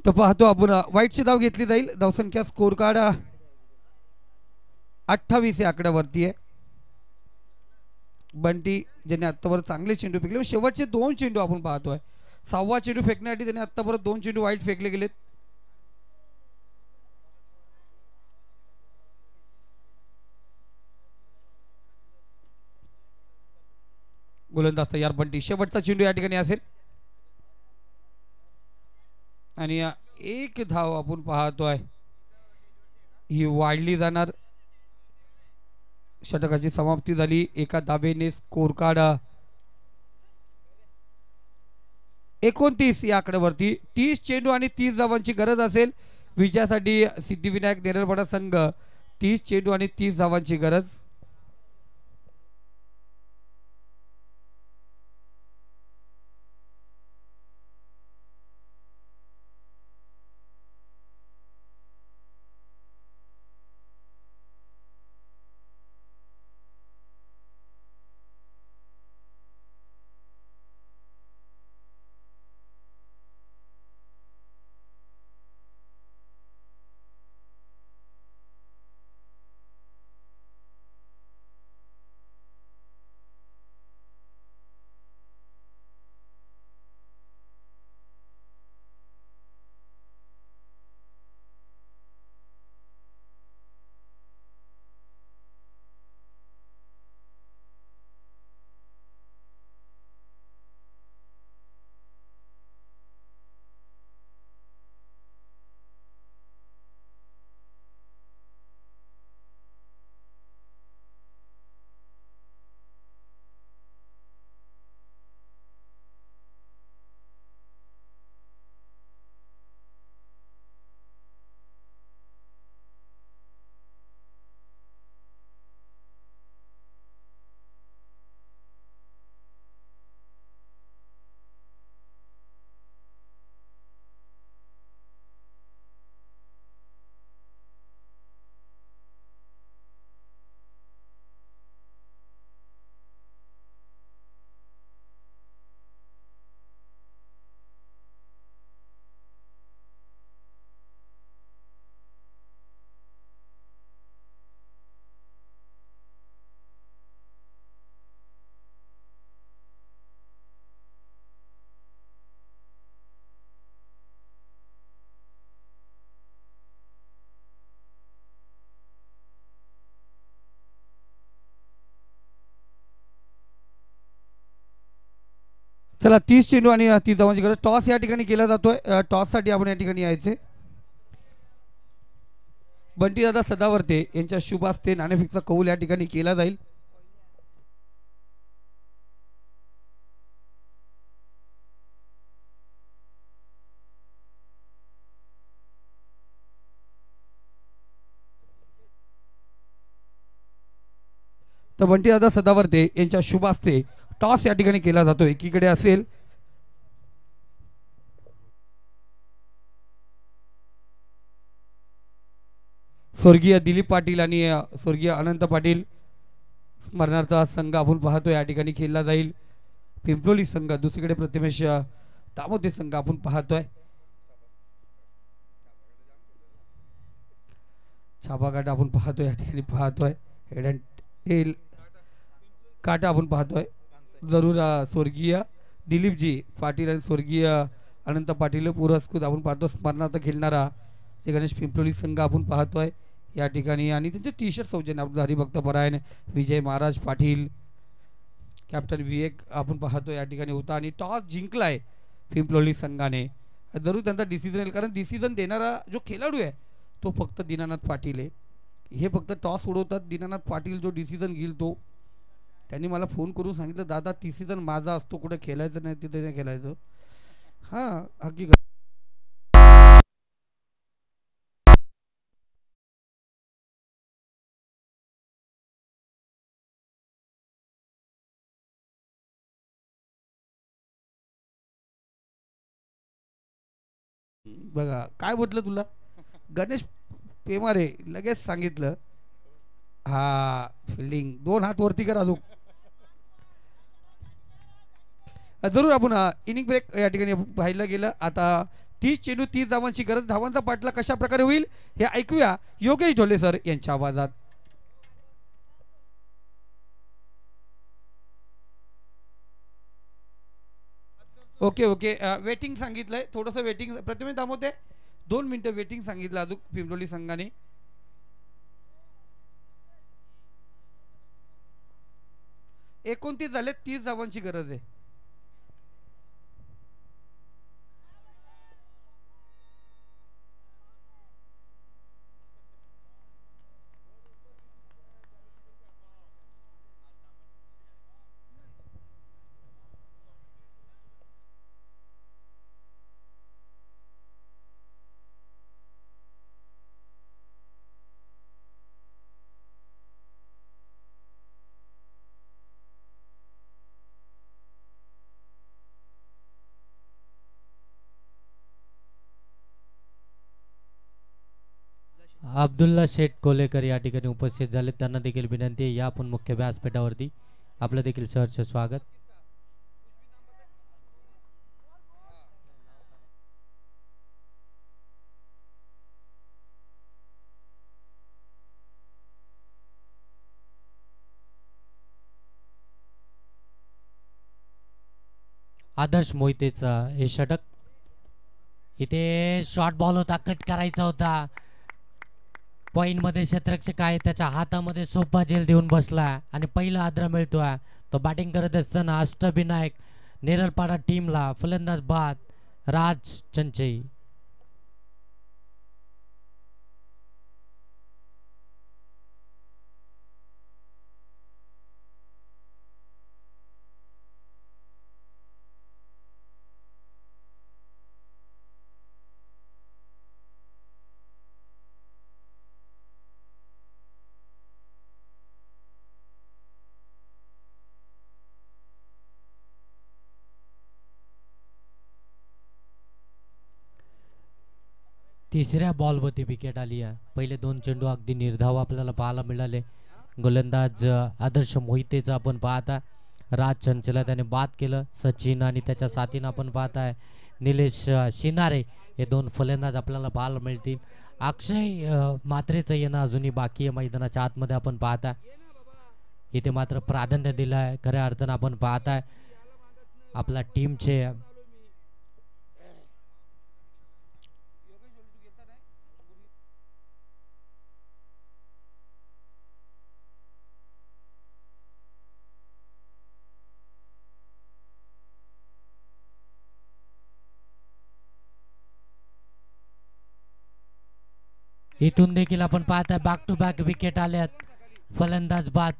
तर पाहतो आपण वाईटची धाव घेतली जाईल. धावसंख्या स्कोर कार्ड 28 या आकड्यावरती आहे. बंटी ज्याने आत्तावर चांगले चेंडू फेकले. शेवटचे 2 चेंडू आपण पाहतोय. 6वा चेंडू फेकण्यासाठी त्याने आत्तापर्यंत 2 चेंडू वाईट फेकले गेलेत. गोलंदाज तयार बंटी. शेवटचा चेंडू या ठिकाणी असेल आणि एक धाव आपण पाहतोय ही वाढली जाणार. षटकाची समाप्ती झाली. एका धावेने स्कोर कार्ड 29 या आकड्यावरती. 30 चेंडू आणि 30 धावांची गरज असेल विजयासाठी. सिद्धिविनायक नेरळपाडा संघ 30 चेंडू आणि 30 धावांची गरज. चला 30 चेंडू आणि 30 धावांची गरज. टॉस या ठिकाणी केला जातोय. टॉससाठी आपण या ठिकाणी यायचे. बंटीदादा सदावर्ते यांच्या शुभ हस्ते नाणेफेकचा कौल या ठिकाणी केला जाईल. तर बंटीदादा सदावर्ते यांच्या शुभ हस्ते टॉस या ठिकाणी केला जातोय. एकीकडे असेल स्वर्गीय दिलीप पाटील आणि स्वर्गीय अनंत पाटील स्मरणार्थ संघ आपण पाहतोय या ठिकाणी खेळला जाईल. पिंपलोली संघ, दुसरीकडे प्रथमेश दामोदे संघ आपण पाहतोय. छापाकाटा आपण पाहतोय या ठिकाणी पाहतोय. हेड अँड टेल काटा आपण पाहतोय. जरूर स्वर्गीय दिलीपजी पाटील आणि स्वर्गीय अनंत पाटील पुरस्कृत आपण पाहतो. स्मरणार्थ खेळणारा श्री गणेश पिंपलोली संघ आपण पाहतोय या ठिकाणी. आणि त्यांचे टी शर्ट सौजन्य आपलं हरिभक्त परायण विजय महाराज पाटील कॅप्टन विवेक आपण पाहतो या ठिकाणी होता. आणि टॉस जिंकलाय पिंपलोली संघाने. जरूर त्यांचा डिसिजन येईल, कारण डिसिजन देणारा जो खेळाडू आहे तो फक्त दीनानाथ पाटील आहे. हे फक्त टॉस उडवतात. दीनानाथ पाटील जो डिसिजन घेईल तो. त्यांनी मला फोन करून सांगितलं, दादा डिसिजन माझा असतो, कुठे खेळायचं नाही तिथे नाही खेळायचं. हां हकीकत. बघा काय म्हटलं तुला गणेश पेमारे लगेच सांगितलं. हा फिल्डिंग 2 हात वरती करा अजून. जरूर आपण इनिंग ब्रेक या ठिकाणी पाहिलं गेलं. आता 30 चेंडू 30 धावांची गरज. धावांचा पाठला कशा प्रकारे होईल हे ऐकूया योगेश ढोले सर यांच्या आवाजात. ओके ओके वेटिंग सांगितलंय, थोडंसं वेटिंग. प्रथमेश दामोदे 2 मिनिटं वेटिंग सांगितलं अजून पिंपलोली संघाने. 29 झाले, 30 धावांची गरज आहे. अब्दुल्ला शेठ कोलेकर या ठिकाणी उपस्थित झाले. त्यांना देखील विनंती आहे या आपण मुख्य व्यासपीठावरती. आपलं देखील सहर्ष स्वागत. आदर्श मोहितेचा हे षटक. इथे शॉर्ट बॉल होता, कट करायचा होता. पॉइंट मध्ये क्षेत्ररक्षक आहे, त्याच्या हातामध्ये सोपा जेल देऊन बसला आणि पहिला आद्रा मिळतोय. तो बॅटिंग करत असताना अष्टविनायक नेरळपाडा टीमला फलंदाज बाद राज चंचई. तिसऱ्या बॉलवरती विकेट आली आहे. पहिले 2 चेंडू अगदी निर्धाव आपल्याला पाहायला मिळाले. गोलंदाज आदर्श मोहितेचा आपण पाहता. राज चंचला त्याने बाद केलं. सचिन आणि त्याच्या साथीनं आपण पाहताय निलेश शिनारे हे 2 फलंदाज आपल्याला पाहायला मिळतील. अक्षय मात्रेचं येणं अजूनही बाकी आहे मैदानाच्या आतमध्ये आपण पाहता. इथे मात्र प्राधान्य दिलं आहे खऱ्या अर्थानं आपण पाहताय आपल्या टीमचे. इथून देखील आपण पाहताय बॅक टू बॅक विकेट आल्यात फलंदाज बाद.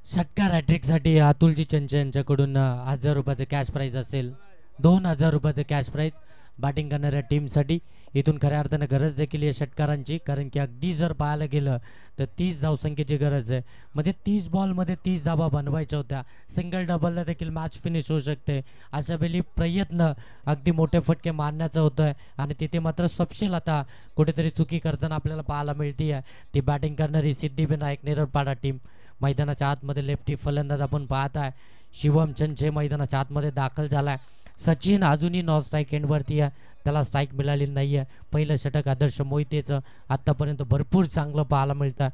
षटकार हॅट्रिकसाठी अतुलजी चंचे यांच्याकडून 1000 रुपयाचं कॅश प्राईज असेल. 2000 रुपयाचं कॅश प्राईज बॅटिंग करणाऱ्या टीमसाठी. इथून खऱ्या अर्थानं गरज देखील आहे षटकारांची, कारण की अगदी जर पाहायला गेलं तर 30 धावसंख्येची गरज आहे. म्हणजे 30 बॉलमध्ये 30 धावा बनवायच्या होत्या. सिंगल डबलला देखील मॅच फिनिश होऊ शकते. अशा वेळी प्रयत्न अगदी मोठे फटके मारण्याचं होतं आहे आणि तिथे मात्र सपशेल आता कुठेतरी चुकी करताना आपल्याला पाहायला मिळते आहे. ती बॅटिंग करणारी सिद्धिविनायक निरळपाडा टीम. मैदानाच्या आतमध्ये लेफ्टी फलंदाज आपण पाहत आहे शिवम चंचे मैदानाच्या आतमध्ये दाखल झालाय. सचिन अजूनही नॉन स्ट्राईक एंडवरती आहे, त्याला स्ट्राईक मिळाली नाही आहे. पहिलं षटक आदर्श मोहितेचं आत्तापर्यंत भरपूर चांगलं पाहायला मिळतं.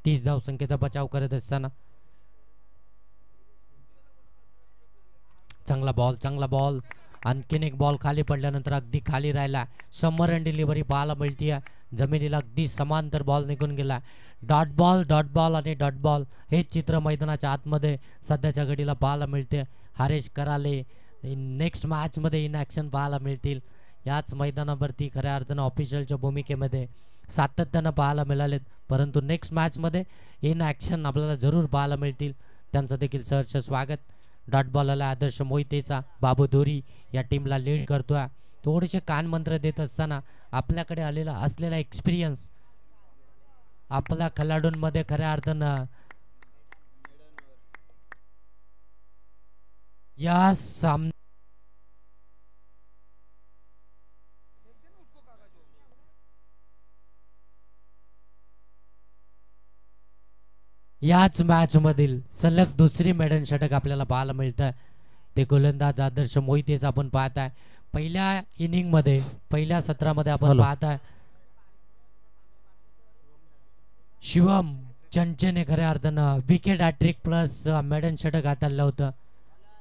30 धावसंख्येचा बचाव करत असताना चांगला बॉल आणखीन एक बॉल खाली पडल्यानंतर अगदी खाली राहिला. समर रन डिलिव्हरी पाहायला मिळते. जमिनीला अगदी समांतर बॉल निघून गेला. डॉट बॉल आणि डॉट बॉल हे चित्र मैदानाच्या आतमध्ये सध्याच्या घडीला पाहायला मिळते. हरेश कराले नेक्स्ट मॅचमध्ये इन ॲक्शन पाहायला मिळतील. याच मैदानावरती खऱ्या अर्थानं ऑफिशियलच्या भूमिकेमध्ये सातत्यानं पाहायला मिळालेत, परंतु नेक्स्ट मॅचमध्ये इन ॲक्शन आपल्याला जरूर पाहायला मिळतील. त्यांचं देखील सहर्ष स्वागत. डॉट बॉलला आदर्श मोहितेचा बाबू धोरी या टीमला लीड करतोय. थोडेसे कानमंत्र देत असताना आपल्याकडे आलेला असलेला एक्सपिरियन्स आपल्या खेळाडूंमध्ये खऱ्या अर्थानं या सामन्यात याच मॅच मधील सलग दुसरी मेडन षटक आपल्याला पाहायला मिळतं. ते गोलंदाज आदर्श मोहितेच आपण पाहताय. पहिल्या इनिंग मध्ये पहिल्या सत्रामध्ये आपण पाहताय शिवम चंचेने खऱ्या अर्थानं विकेट हॅट्रिक प्लस मेडन षटक हाताळलं होतं.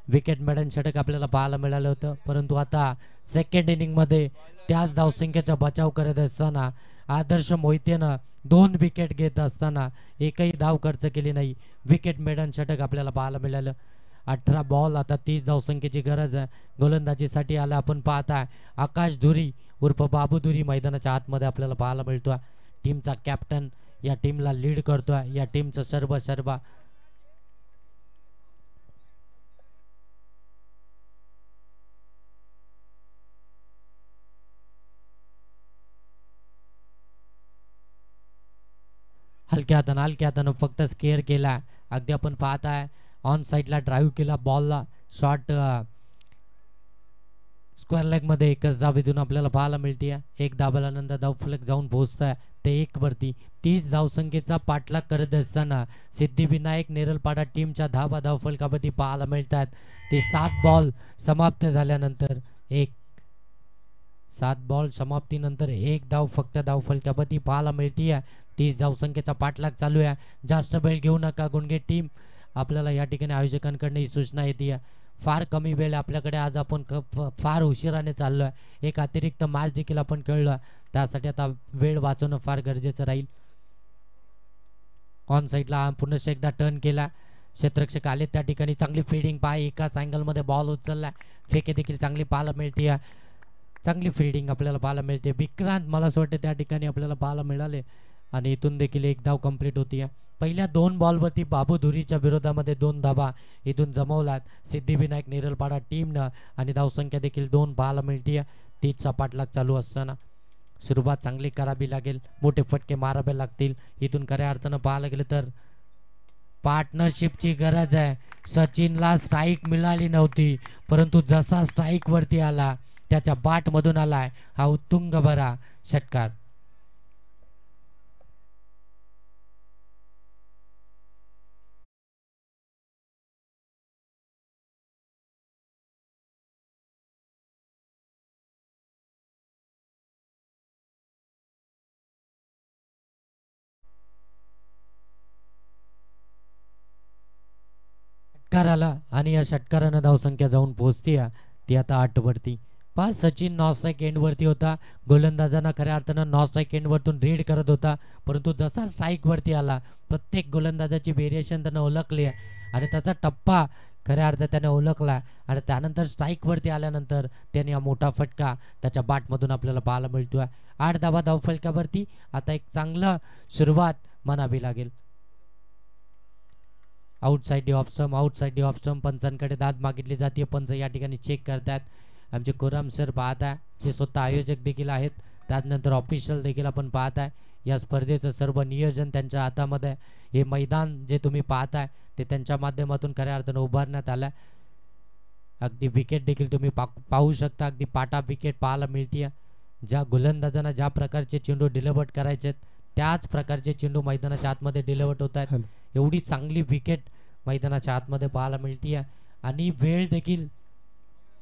विकेट मेडन षटक आपल्याला पाहायला मिळालं होतं, परंतु आता सेकंड इनिंग मध्ये त्याच धावसंख्येचा बचाव करत असताना आदर्श मोहितेनं 2 विकेट घेत असताना एकही धाव खर्च केली नाही. विकेट मेडन षटक आपल्याला पाहायला मिळालं. 18 बॉल आता 30 धावसंख्येची गरज आहे. गोलंदाजीसाठी आला आपण पाहताय आकाश धुरी उर्फ बाबू धुरी मैदानाच्या आतमध्ये आपल्याला पाहायला मिळतोय. टीमचा कॅप्टन या टीमला लीड करतोय. या टीमचं सर्व हलक्या हातानं फक्त स्केअर केला. अगदी आपण पाहताय ऑन साईडला ड्राईव्ह केला बॉलला. शॉट स्क्वेअर लेग मध्ये एकच धाव इथून आपल्याला पाहायला मिळते. एक धावानंतर धावफलक जाऊन पोहोचताय ते 1 वरती. 30 धावसंख्येचा पाठलाग करत असताना सिद्धिविनायक नेरलपाडा टीमच्या धावफलकावरती पाहायला मिळतात. ते 7 बॉल समाप्त झाल्यानंतर 7 बॉल समाप्तीनंतर 1 धाव फक्त धावफलकावरती पाहायला मिळते. 30 धावसंख्येचा पाठलाग चालू आहे. जास्त वेळ घेऊ नका गुणगे टीम. आपल्याला या ठिकाणी आयोजकांकडून ही सूचना येते. फार कमी वेळ आपल्याकडे. आज आपण फार उशिराने चाललोय. एक अतिरिक्त मॅच देखील आपण खेळलोय, त्यासाठी आता वेळ वाचवणं फार गरजेचं राहील. ऑन साईडला पुन्हा एकदा टर्न केला. क्षेत्ररक्षक आले त्या ठिकाणी. चांगली फिल्डिंग पाय एकाच अँगलमध्ये बॉल उचलला. फेके देखील चांगली पाहायला मिळते. चांगली फिल्डिंग आपल्याला पाहायला मिळते. विक्रांत मला असं वाटतं त्या ठिकाणी आपल्याला पाहायला मिळाले आणि इथून देखील 1 धाव कंप्लीट होती. पहिल्या 2 बॉलवरती बाबू धुरीच्या विरोधामध्ये 2 धावा इथून जमवल्यात सिद्धिविनायक नेरलपाडा टीमनं आणि धावसंख्या देखील 2 पाहायला मिळते. 30चा पाठलाग चालू असताना सुरुवात चांगली करावी लागेल. मोठे फटके मारावे लागतील. इथून खऱ्या अर्थानं पाहायला गेलं तर पार्टनरशिपची गरज आहे. सचिनला स्ट्राईक मिळाली नव्हती, परंतु जसा स्ट्राईक वरती आला त्याच्या बाटमधून आलाय हा उत्तुंग भरा षटकार. षटकार आला आणि या षटकारानं धावसंख्या जाऊन पोहोचती ती आता 8 वरती. पहा सचिन नॉस्ट्राईक एंडवरती होता, गोलंदाजांना खऱ्या अर्थानं नॉस्ट्राईक एंडवरतून रीड करत होता, परंतु जसा स्ट्राईकवरती आला प्रत्येक गोलंदाजाची व्हेरिएशन त्यानं ओळखली आणि त्याचा टप्पा खऱ्या अर्थात त्याने ओळखला आणि त्यानंतर स्ट्राईकवरती आल्यानंतर त्याने हा मोठा फटका त्याच्या बॅटमधून आपल्याला पाहायला मिळतोय. 8 धावा धावफलकावरती. आता एक चांगलं सुरुवात म्हणावी लागेल. Outside off stump, outside off stump. पंचांकडे दाद मागितली जाते, पंच या ठिकाणी चेक करतात. आमचे कोराम सर पाहत आहे, जे स्वतः आयोजक देखील आहेत, त्यानंतर ऑफिशियल देखील आपण पाहत आहे. या स्पर्धेचं सर्व नियोजन त्यांच्या हातामध्ये. हे मैदान जे तुम्ही पाहताय ते त्यांच्या माध्यमातून खऱ्या अर्थानं उभारण्यात आलं. अगदी विकेट देखील तुम्ही पाहू शकता, अगदी पाटा विकेट पाहायला मिळते. ज्या गोलंदाजांना ज्या प्रकारचे चेंडू डिलिव्हर करायचे त्याच प्रकारचे चेंडू मैदानाच्या आतमध्ये डिलिव्हर होत आहेत. एवढी चांगली विकेट मैदानाच्या आतमध्ये पाहायला मिळते आणि वेळ देखील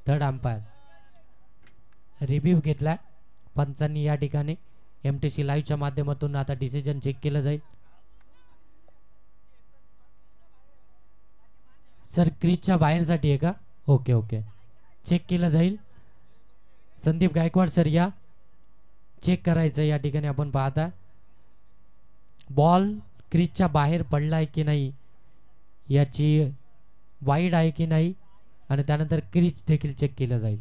थर्ड अंपायर रिव्ह्यू घेतलाय पंचांनी या ठिकाणी. MTC लाईव्हच्या माध्यमातून आता डिसिजन चेक केलं जाईल. सर क्रीजच्या बाहेरसाठी आहे का? ओके ओके, चेक केलं जाईल. संदीप गायकवाड सर या चेक करायचं या ठिकाणी. आपण पाहता बॉल क्रीजच्या बाहेर पडलाय की नाही, याची वाईड आहे की नाही आणि त्यानंतर क्रीज देखील चेक केलं जाईल.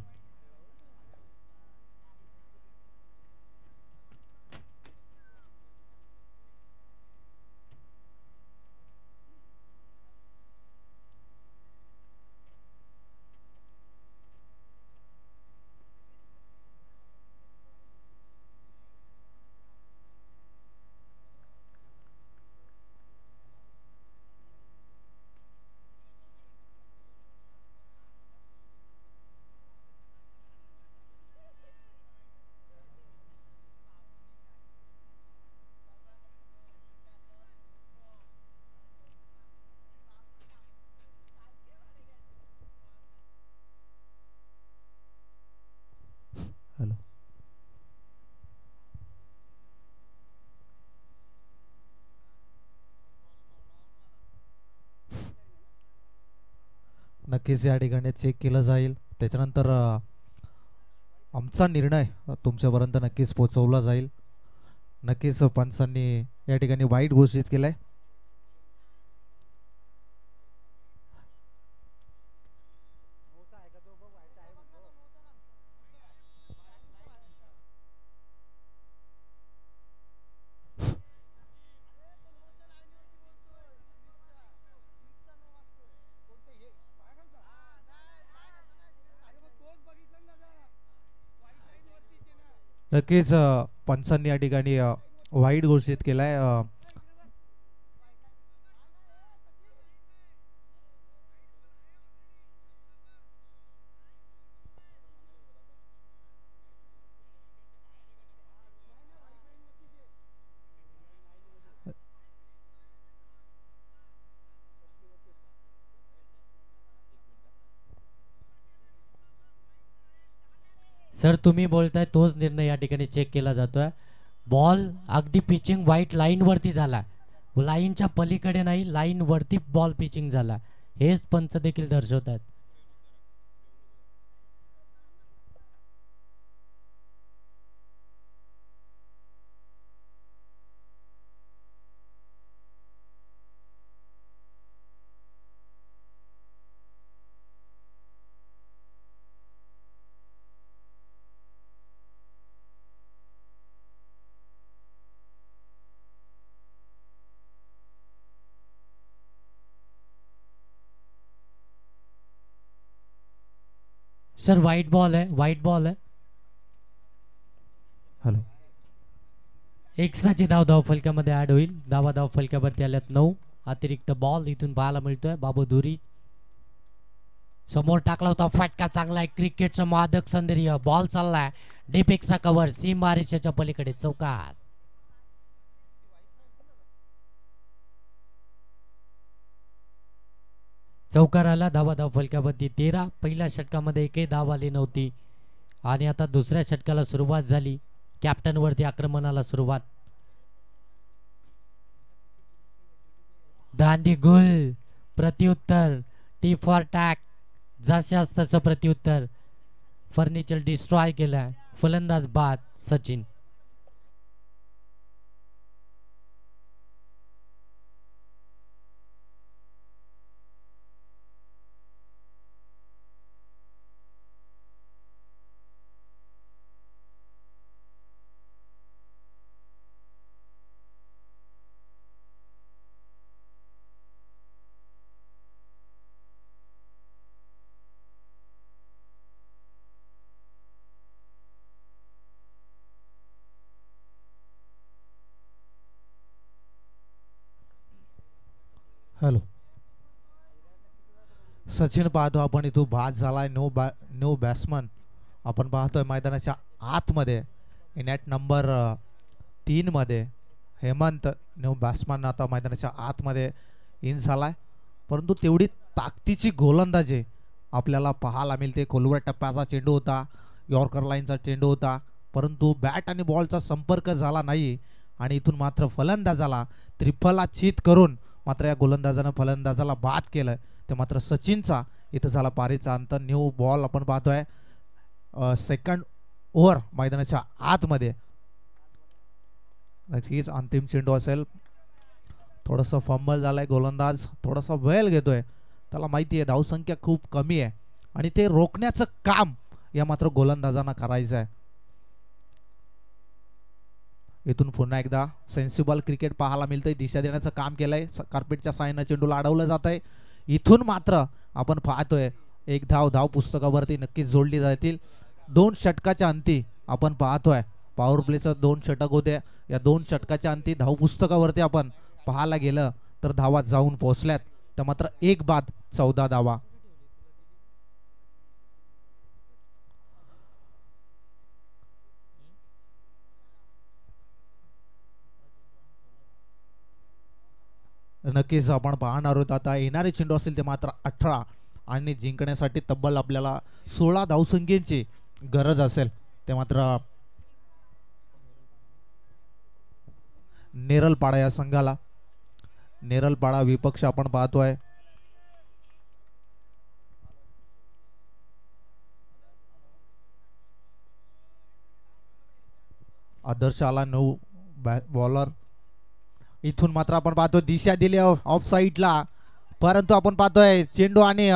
हॅलो, नक्कीच या ठिकाणी चेक केलं जाईल. त्याच्यानंतर आमचा निर्णय तुमच्यापर्यंत नक्कीच पोहोचवला जाईल. नक्कीच पंचांनी या ठिकाणी वाईट घोषित केलाय. नक्कीच पंचांनी या ठिकाणी वाईट घोषित केलाय. सर तुम्ही बोलताय तोच निर्णय या ठिकाणी चेक केला जातोय. बॉल अगदी पिचिंग व्हाईट लाईन वरती झाला, लाईनच्या पलीकडे नाही, लाईन वरती बॉल पिचिंग झाला, हेच पंच देखील दर्शवतात. सर व्हाईट बॉल आहे, व्हाईट बॉल आहे. हॅलो, एक्स्ट्राची धाव फलकामध्ये ऍड होईल. धाव फलकावरती आल्यात 9. अतिरिक्त बॉल इथून पाहायला मिळतोय. बाबू धुरी समोर टाकला होता, फटका चांगला आहे. क्रिकेटचं मादक सौंदर्य. बॉल चाललाय डीपेक्सचा कव्हर, सीमा रेषेच्या पलीकडे चौकार. चौकार आला. धाव फलकावरती 13. पहिल्या षटकामध्ये एकही धाव आली नव्हती आणि आता दुसऱ्या षटकाला सुरुवात झाली. कॅप्टन वरती आक्रमणाला सुरुवात. दांडी गुल प्रत्युत्तर टी फॉर टॅक. जशाच तसं प्रत्युत्तर. फर्निचर डिस्ट्रॉय केलं. फलंदाज बाद सचिन. हॅलो, सचिन पाहतो आपण इथून बाद झालाय. नो बॅट्समन आपण पाहतोय मैदानाच्या आतमध्ये. नॅट नंबर 3 मध्ये हेमंत न्यू बॅट्समन आता मैदानाच्या आतमध्ये इन झालाय. परंतु तेवढी ताकदीची गोलंदाजी आपल्याला पाहायला मिळते. खोलवर टप्प्याचा चेंडू होता, यॉर्कर लाईनचा चेंडू होता, परंतु बॅट आणि बॉलचा संपर्क झाला नाही आणि इथून मात्र फलंदाजाला त्रिफला चित करून मात्र या गोलंदाजानं फलंदाजाला बाद केलं. ते मात्र सचिनचा इथं झाला पारीचा अंत. न्यू बॉल आपण पाहतोय सेकंड ओव्हर मैदानाच्या आतमध्ये. नक्कीच अंतिम चेंडू असेल. थोडंसं फंबल झालंय, गोलंदाज थोडासा वेळ घेतोय. त्याला माहिती आहे धावसंख्या खूप कमी आहे आणि ते रोखण्याचं काम या मात्र गोलंदाजांना करायचं आहे. इथून पुन्हा एकदा सेन्सिबल क्रिकेट पाहायला मिळतंय. दिशा देण्याचं काम केलंय. कार्पेटच्या साहाय्यानं चेंडूला अडवलं जात आहे. इथून मात्र आपण पाहतोय एक धाव पुस्तकावरती नक्कीच जोडली जातील. 2 षटकाच्या अंती आपण पाहतोय पॉवर प्लेचं 2 षटक होते. या 2 षटकाच्या अंती धाव पुस्तकावरती आपण पाहायला गेलं तर धावा जाऊन पोहोचल्यात. तर मात्र एक बाद 14 धावा. नक्कीच आपण पाहणार आहोत आता येणारे चेंडू असेल ते मात्र 18 आणि जिंकण्यासाठी तब्बल आपल्याला 16 धावसंख्येची गरज असेल. ते मात्र नेरलपाडा या संघाला. नेरलपाडा विपक्ष आपण पाहतोय आदर्श आला 9 बॉलर. इथून मात्र आपण पाहतोय दिशा दिली ऑफ साईडला, परंतु आपण पाहतोय चेंडू आणि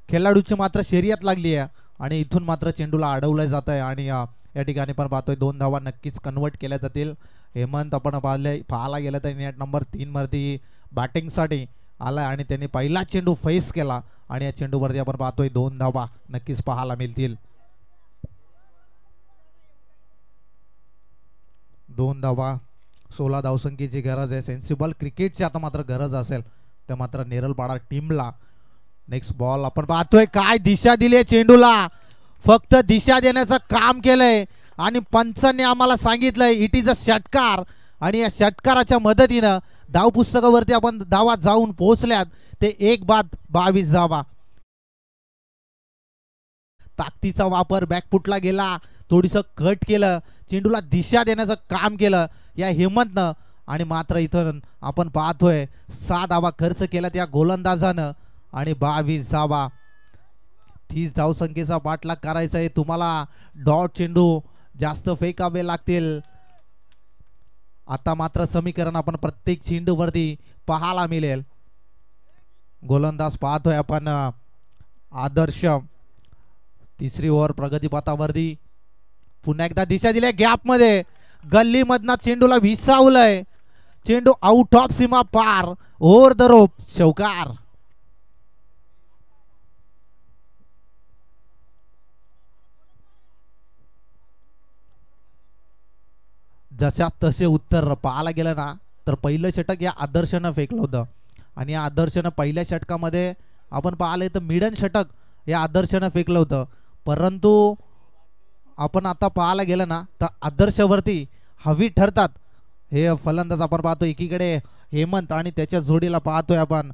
खेळाडूची मात्र शर्यत लागली आहे आणि इथून मात्र चेंडूला अडवलं जात आहे आणि या ठिकाणी पण पाहतोय 2 धावा नक्कीच कन्वर्ट केल्या जातील. हेमंत आपण पाहायला गेलं तर नॅट नंबर 3 वरती बॅटिंगसाठी आलाय आणि त्यांनी पहिला चेंडू फेस केला आणि या चेंडूवरती आपण पाहतोय 2 धावा नक्कीच पाहायला मिळतील. 2 धावा 16 धावसंख्येची गरज आहे. सेन्सिबल क्रिकेटची आता मात्र गरज असेल तर मात्र नेरलपाडा टीमला. नेक्स्ट बॉल आपण पाहतोय काय दिशा दिली आहे चेंडूला. फक्त दिशा देण्याचं काम केलंय आणि पंचांनी आम्हाला सांगितलंय इट इज अ षटकार आणि या षटकाराच्या मदतीनं धाव पुस्तकावरती आपण धावा जाऊन पोहोचल्यात. ते 1 बाद 22 धावा. ताकदीचा वापर बॅकफुटला गेला, थोडीसं कट केलं, चेंडूला दिशा देण्याचं काम केलं या हेमंतनं आणि मात्र इथं आपण पाहतोय 6 धावा खर्च केला त्या गोलंदाजानं आणि 22 धावा. 30 धावसंख्येचा पाठलाग करायचा आहे तुम्हाला. डॉट चेंडू जास्त फेकावे लागतील. आता मात्र समीकरण आपण प्रत्येक चेंडूवरती पाहायला मिळेल. गोलंदाज पाहतोय आपण आदर्श. 3री ओव्हर प्रगतीपथावरती. पुन्हा एकदा दिशा दिल्या गॅपमध्ये, गल्लीमधनं चेंडूला विसावलंय. चेंडू आउट ऑफ सीमा पार, ओव्हर द रोप, चौकार. जशा तसे उत्तर पाहायला गेलं ना तर पहिलं षटक या आदर्शनं फेकलं होतं आणि या आदर्शनं पहिल्या षटकामध्ये आपण पाहिलं तर मिडन षटक या आदर्शनं फेकलं होतं. परंतु आपण आता पाहायला गेलं ना तर आदर्शवरती हवी ठरतात हे फलंदाज. आपण पाहतो एकीकडे हेमंत आणि त्याच्या जोडीला पाहतोय आपण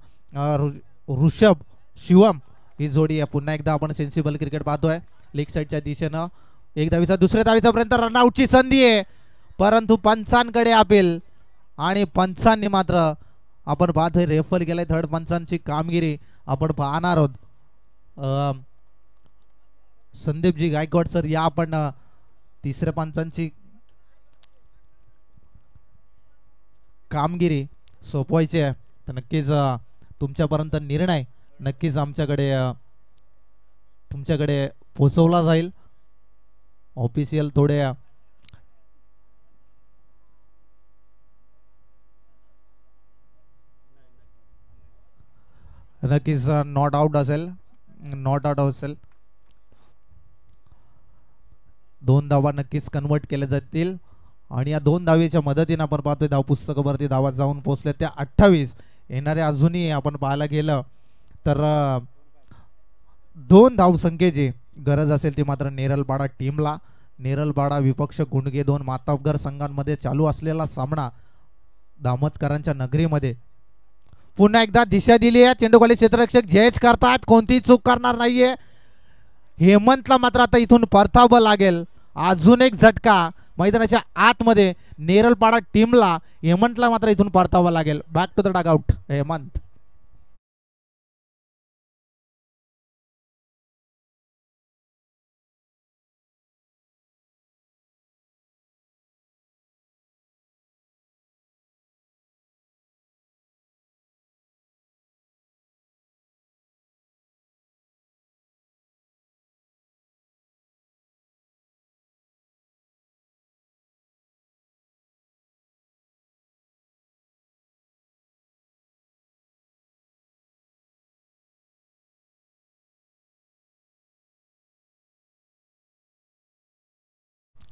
ऋषभ शिवम ही जोडी आहे. पुन्हा एकदा आपण सेन्सिबल क्रिकेट पाहतोय लेग साईडच्या दिशेनं. 1 धावीचा 2ऱ्या धावीचा पर्यंत रनआउटची संधी आहे, परंतु पंचांकडे अपील आणि पंचांनी मात्र आपण पाहतोय रेफर केलंय. थर्ड पंचांची कामगिरी आपण पाहणार आहोत. संदीपजी गायकवाड सर या आपण तिसऱ्या पंचांची कामगिरी सोपवायची आहे तर नक्कीच तुमच्यापर्यंत निर्णय नक्कीच आमच्याकडे तुमच्याकडे पोहोचवला जाईल. ऑफिशियल थोडे नक्कीच नॉट आउट असेल. 2 धावा नक्कीच कन्वर्ट केल्या जातील आणि या 2 धावेच्या मदतीने आपण पाहतोय धाव पुस्तकावरती धावा जाऊन पोहोचल्या त्या 28. येणारे अजूनही आपण पाहायला गेलं तर 2 धावसंख्येची गरज असेल ती मात्र नेरलपाडा टीमला. नेरलपाडा विपक्ष गुंडगे 2 मातब्बर संघांमध्ये चालू असलेला सामना दामतकरांच्या नगरीमध्ये पुन्हा एकदा दिशा दिली आहे. चेंडूखाली क्षेत्ररक्षक झेज करतात, कोणतीही चूक करणार नाहीये. हेमंतला मात्र आता इथून परतावं लागेल. अजून एक झटका मैदानाच्या आतमध्ये नेरलपाडा टीमला. हेमंतला मात्र इथून परतावं लागेल. Back to the dugout Hemant.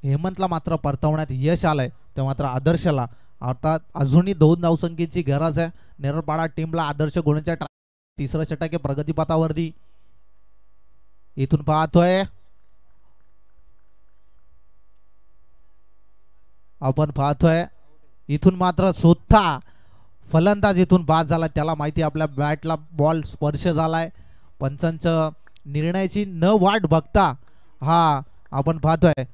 हेमंतला मात्र परतवण्यात यश आलंय ते मात्र आदर्शला आता अजूनही 2 धावसंख्येची गरज आहे. नेरळपाडा टीमला आदर्श गुणाच्या तिसरा षटक आहे प्रगतीपथावरती. इथून पाहतोय आपण इथून मात्र स्वतः फलंदाज इथून बाद झाला. त्याला माहिती आपल्या बॅटला बॉल स्पर्श झालाय. पंचांचं निर्णयाची न वाट बघता हा आपण पाहतोय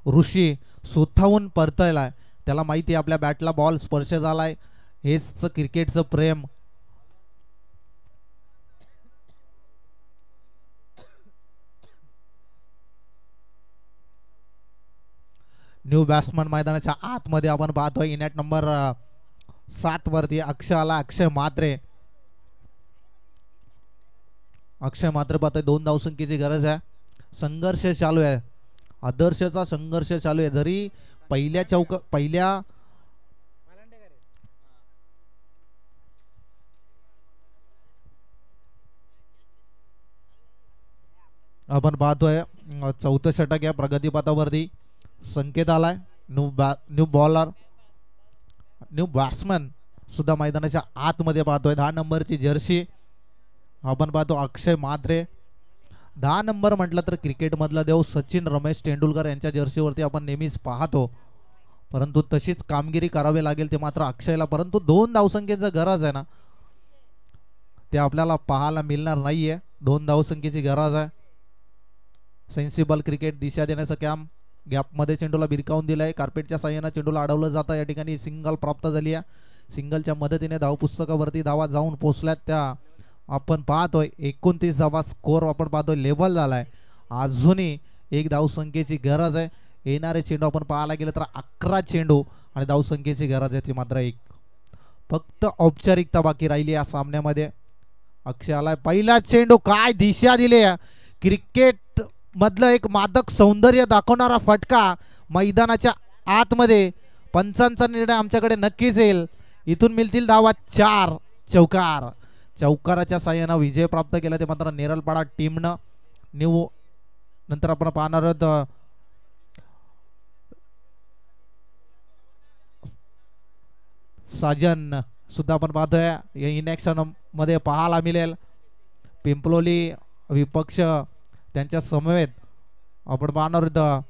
ऋषी स्वतःहून परतलाय. त्याला माहिती आपल्या बॅटला बॉल स्पर्श झालाय. हेच क्रिकेटचं प्रेम. न्यू बॅट्समन मैदानाच्या आतमध्ये आपण पाहतोय इनॅट नंबर 7 वरती अक्षय आला. अक्षय म्हात्रे पाहतोय 2 धावसंख्येची गरज आहे. संघर्ष चालू आहे. आदर्शचा संघर्ष चालू आहे. जरी पहिल्या आपण पाहतोय 4थं षटक या प्रगतीपथावरती. संकेत आलाय. न्यू बॅट्समन सुद्धा मैदानाच्या आतमध्ये पाहतोय. 10 नंबरची जर्सी आपण पाहतो अक्षय म्हात्रे. 10 नंबर म्हटलं तर क्रिकेट मधला देव सचिन रमेश तेंडुलकर यांच्या जर्सीवरती आपण नेहमीच पाहतो. परंतु तशीच कामगिरी करावी लागेल ते मात्र अक्षयला. परंतु 2 धावसंख्येची गरज आहे ना ते आपल्याला पाहायला मिळणार नाहीये. 2 धावसंख्येची गरज आहे. सेन्सिबल क्रिकेट दिशा देण्याचं काम गॅपमध्ये चेंडूला भिरकावून दिलाय. कार्पेटच्या साह्याने चेंडूला अडवलं जातं. या ठिकाणी सिंगल प्राप्त झाली आहे. सिंगलच्या मदतीने धाव पुस्तकावरती धावा जाऊन पोहोचल्यात त्या आपण पाहतोय. 29 धावा स्कोर आपण पाहतोय लेवल झालाय. अजूनही 1 धावसंख्येची गरज आहे. येणारे चेंडू आपण पाहायला गेलं तर 11 चेंडू आणि धावसंख्येची गरज आहे ती मात्र 1. फक्त औपचारिकता बाकी राहिली या सामन्यामध्ये. अक्षय आलाय. पहिला चेंडू काय दिशा दिली. क्रिकेट मधलं एक मादक सौंदर्य दाखवणारा फटका मैदानाच्या आतमध्ये. पंचांचा निर्णय आमच्याकडे नक्कीच येईल. इथून मिळतील धावा 4. चौकाराच्या साह्यानं विजय प्राप्त केला ते मात्र नेरळपाडा टीमनं. नंतर आपण पाहणार आहोत साजन सुद्धा आपण पाहतोय या इनॅक्शन मध्ये पाहायला मिळेल. पिंपलोली विपक्ष त्यांच्या समवेत आपण पाहणार आहोत